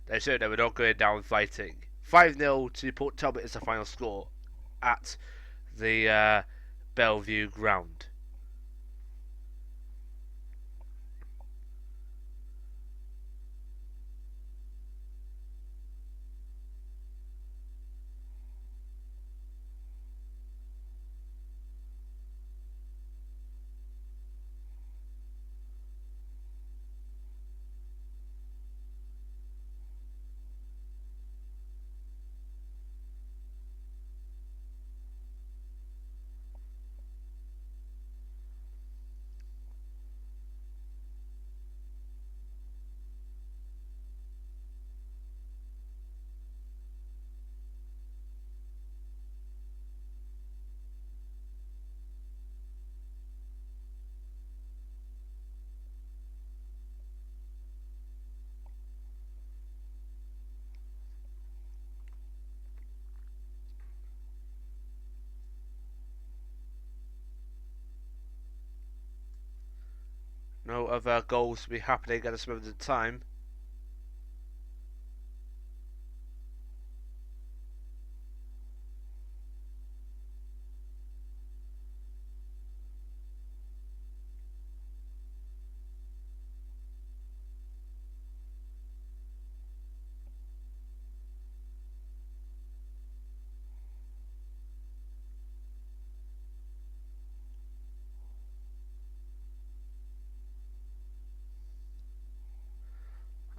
they showed they were not going down fighting. 5-0 to Port Talbot is the final score at the Bellevue ground. No other goals to be happening at this moment in time.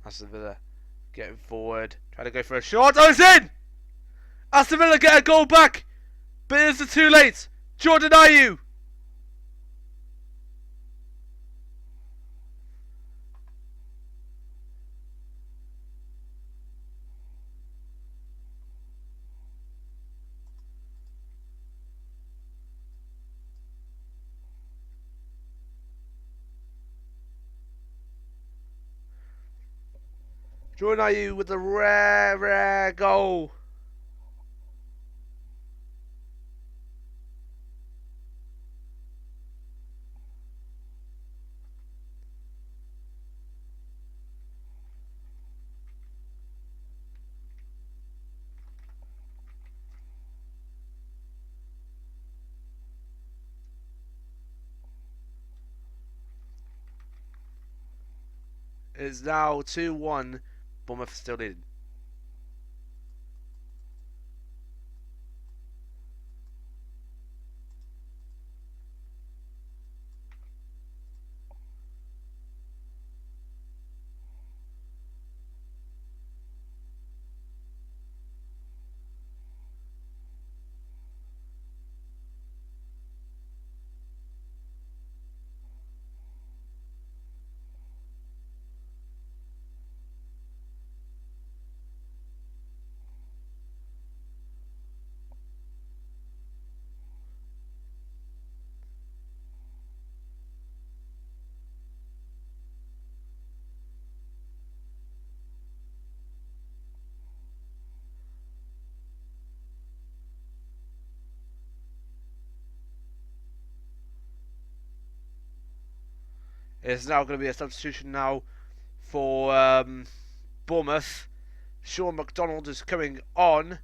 Aston Villa getting forward, trying to go for a shot. Oh, it's in! Aston Villa get a goal back, but it's too late. Jordan Ayew. Jordan Ayew with the rare goal. It's now 2-1. Bournemouth still leading. It's now going to be a substitution now for Bournemouth. Sean McDonald is coming on.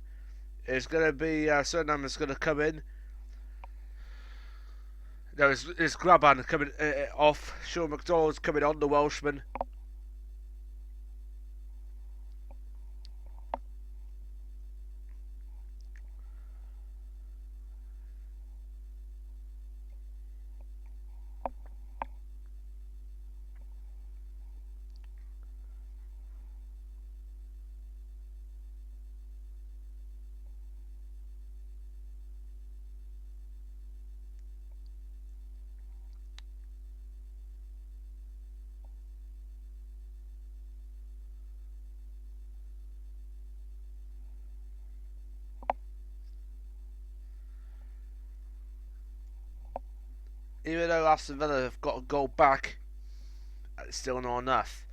It's going to be Suriname is going to come in. No, it's Graban coming off. Sean McDonald's coming on, the Welshman. Even though Aston Villa have got a goal back, it's still not enough.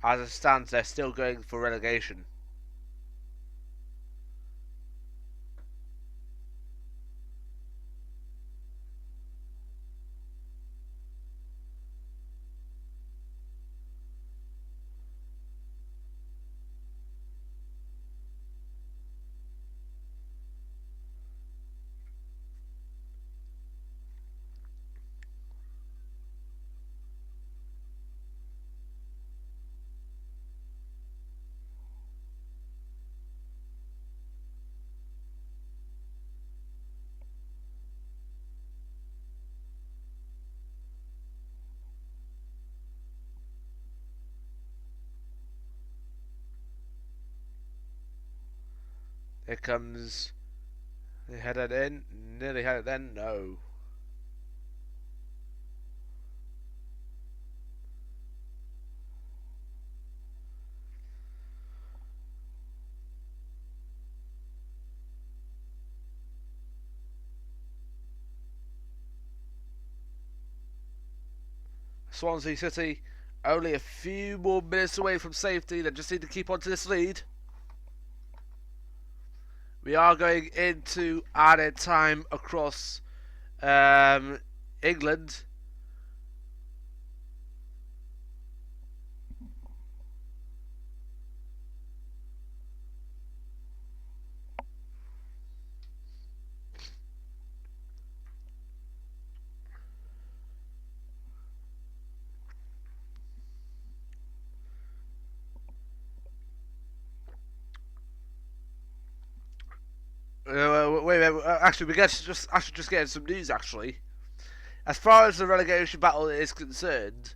As it stands, they're still going for relegation. Here comes. They had it in. Nearly had it then. No. Swansea City only a few more minutes away from safety. They just need to keep on to this lead. We are going into added time across England. Wait a minute. Actually, we should just get some news. Actually, as far as the relegation battle is concerned,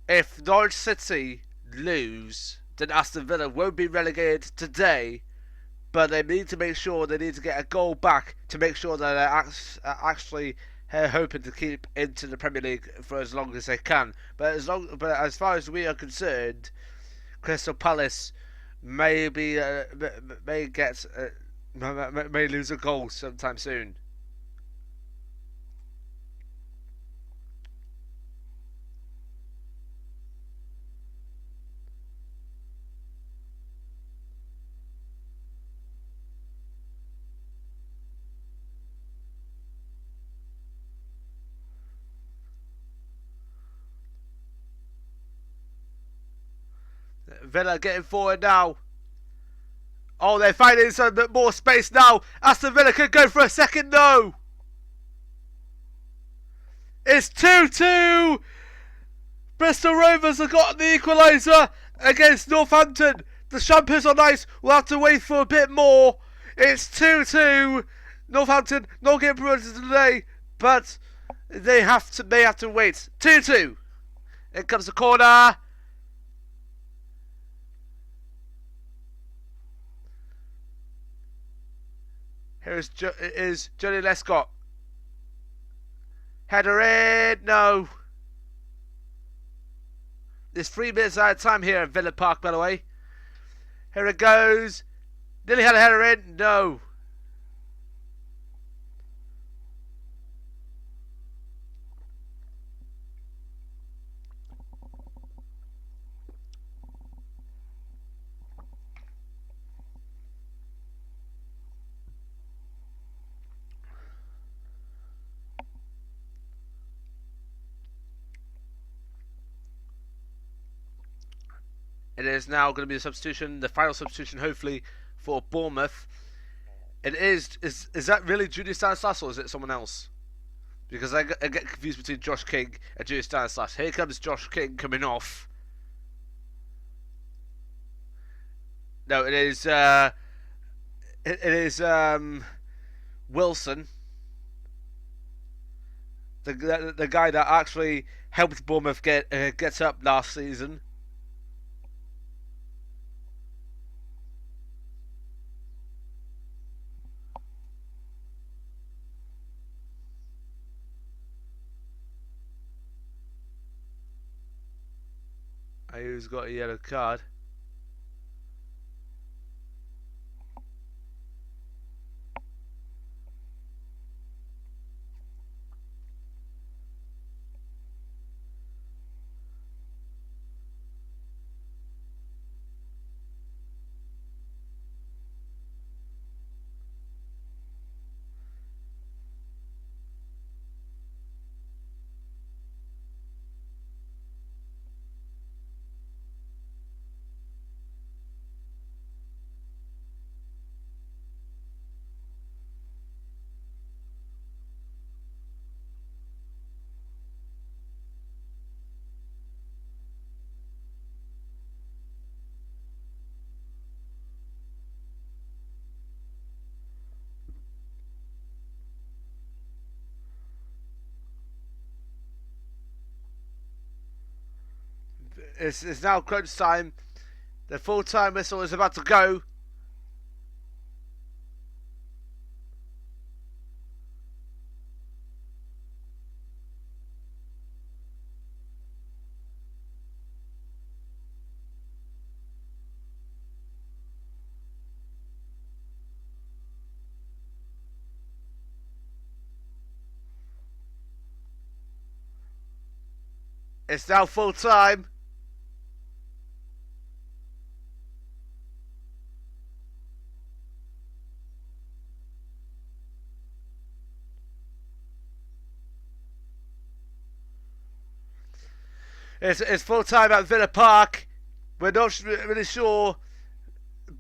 if Norwich City lose, then Aston Villa won't be relegated today. But they need to make sure they need to get a goal back to make sure that they're actually hoping to keep into the Premier League for as long as they can. But as far as we are concerned, Crystal Palace may lose a goal sometime soon. Villa getting forward now. Oh, they're finding some bit more space now. Aston Villa could go for a second. No. It's 2-2. Bristol Rovers have got the equaliser against Northampton. The Champers on ice will have to wait for a bit more. It's 2-2. Northampton not getting promoted today, but they have to wait. 2-2. In comes the corner. Here is Johnny Lescott. Header in. No. There's 3 minutes out of time here at Villa Park, by the way. Here it goes. Nearly had a header in. No. It is now going to be the substitution, the final substitution, hopefully, for Bournemouth. It is that really Julius Stanislas or is it someone else? Because I get confused between Josh King and Julius Stanislas. Here comes Josh King coming off. No, it is Wilson, the guy that actually helped Bournemouth get up last season. Who's got a yellow card? It's now crunch time. The full-time whistle is about to go. It's now full-time. It's full time at Villa Park. We're not really sure.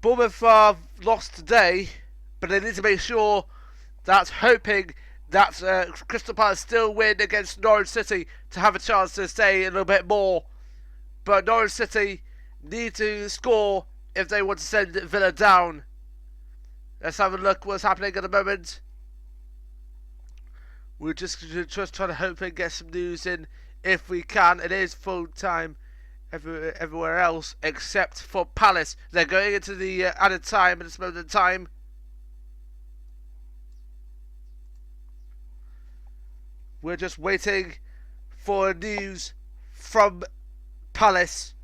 Bournemouth have lost today, but they need to make sure that hoping that Crystal Palace still win against Norwich City to have a chance to stay a little bit more. But Norwich City need to score if they want to send Villa down. Let's have a look what's happening at the moment. We're just trying to hope and get some news in if we can. It is full time everywhere else except for Palace. They're going into the added time at this moment in time. We're just waiting for news from Palace.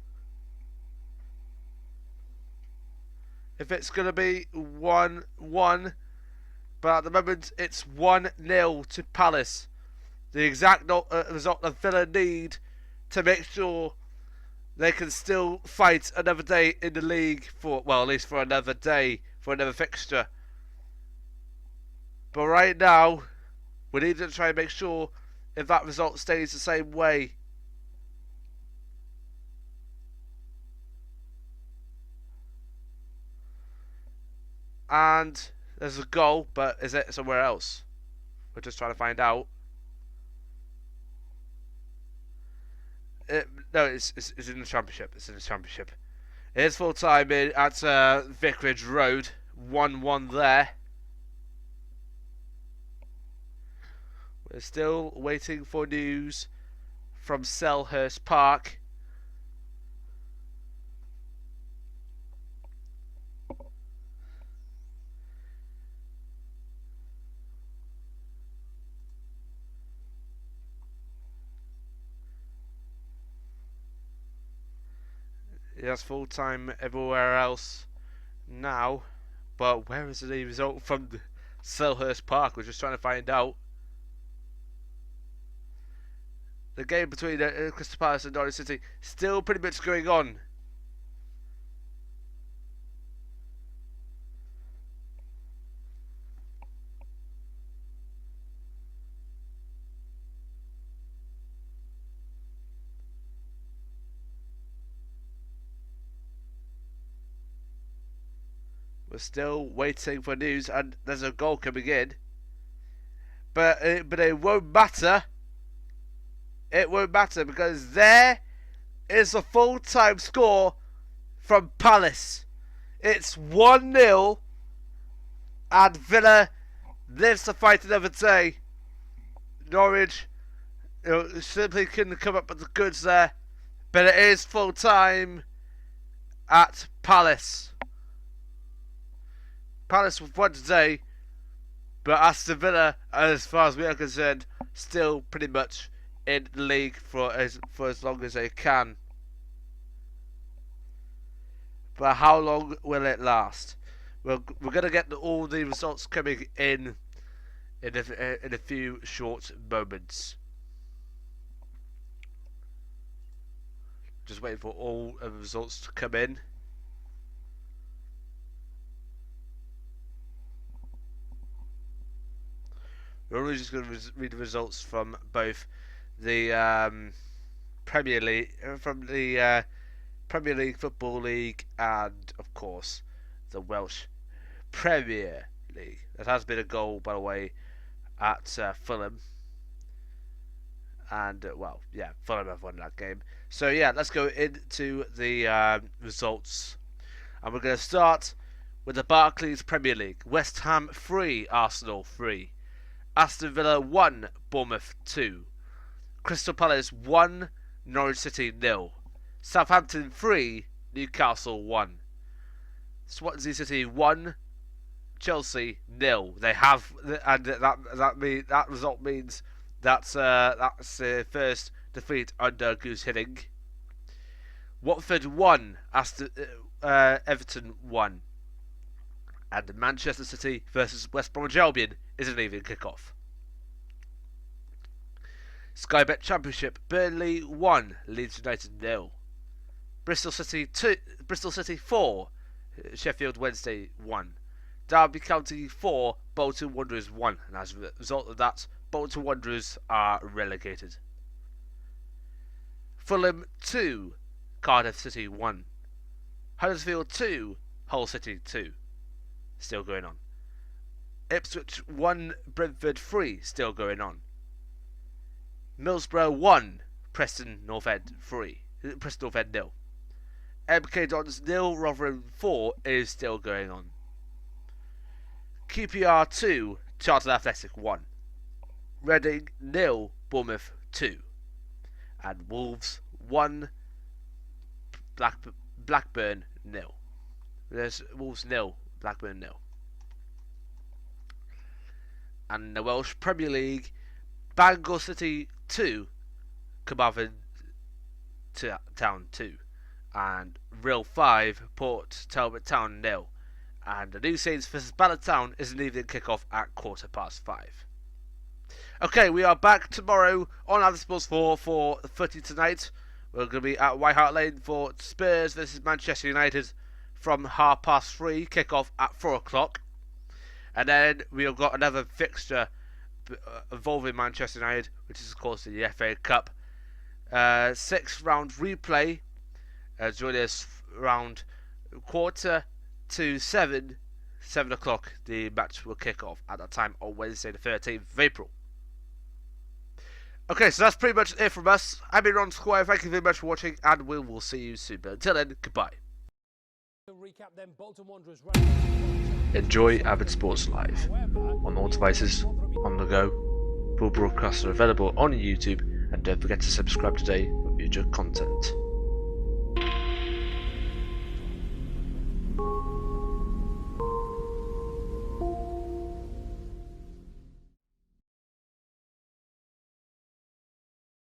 If it's going to be 1-1, but at the moment it's 1-0 to Palace. The exact result that Villa need to make sure they can still fight another day in the league for, well, at least for another day, for another fixture. But right now, we need to try and make sure if that result stays the same way. And there's a goal, but is it somewhere else? We're just trying to find out. No, it's in the Championship. It's in the Championship. It is full time in at Vicarage Road. 1-1 there. We're still waiting for news from Selhurst Park. Yes, full time everywhere else now, but where is the result from Selhurst Park? We're just trying to find out. The game between Crystal Palace and Norwich City still pretty much going on. We're still waiting for news, and there's a goal coming in. But it won't matter. It won't matter because there is a full-time score from Palace. It's 1-0, and Villa lives to fight another day. Norwich, simply couldn't come up with the goods there, but it is full-time at Palace. Palace have won today, but Aston Villa, as far as we are concerned, still pretty much in the league for as long as they can. But how long will it last? We're going to get all the results coming in a few short moments. Just waiting for all of the results to come in. We're only just going to read the results from both the Premier League, Premier League, Football League, and of course the Welsh Premier League. There has been a goal, by the way, at Fulham, and well, yeah, Fulham have won that game. So yeah, let's go into the results, and we're going to start with the Barclays Premier League. West Ham 3, Arsenal 3. Aston Villa 1, Bournemouth 2. Crystal Palace 1, Norwich City 0. Southampton 3, Newcastle 1. Swansea City 1, Chelsea 0. They have, and that result means that's the first defeat under Goose Hiddink. Watford 1, Everton 1. And Manchester City versus West Bromwich Albion is an evening kickoff. SkyBET Championship: Burnley 1, Leeds United 0. Bristol City 4, Sheffield Wednesday 1. Derby County 4, Bolton Wanderers 1. And as a result of that, Bolton Wanderers are relegated. Fulham 2, Cardiff City 1. Huddersfield 2, Hull City 2. Still going on. Ipswich 1, Brentford 3, still going on. Middlesbrough 1, Preston North End 0. MK Dons 0, Rotherham 4 is still going on. QPR 2, Charlton Athletic 1. Reading 0, Bournemouth 2. And Wolves 1, Blackburn 0. There's Wolves 0, Blackburn 0. And the Welsh Premier League, Bangor City 2, Carmarthen Town 2, and Real 5, Port Talbot Town 0. And the New Saints vs Ballard Town is an evening kick-off at 5:15. Okay, we are back tomorrow on Avid Sports 4 for the footy tonight. We're going to be at White Hart Lane for Spurs vs Manchester United from 3:30, kick-off at 4 o'clock. And then we've got another fixture involving Manchester United, which is of course the FA Cup. 6th round replay during this round, 7:15, 7 o'clock. The match will kick off at that time on Wednesday the 13th of April. Okay, so that's pretty much it from us. I've been Ron Squire, thank you very much for watching, and we will see you soon. But until then, goodbye. Enjoy Avid Sports Live on all devices, on the go. Full broadcasts are available on YouTube, and don't forget to subscribe today for future content.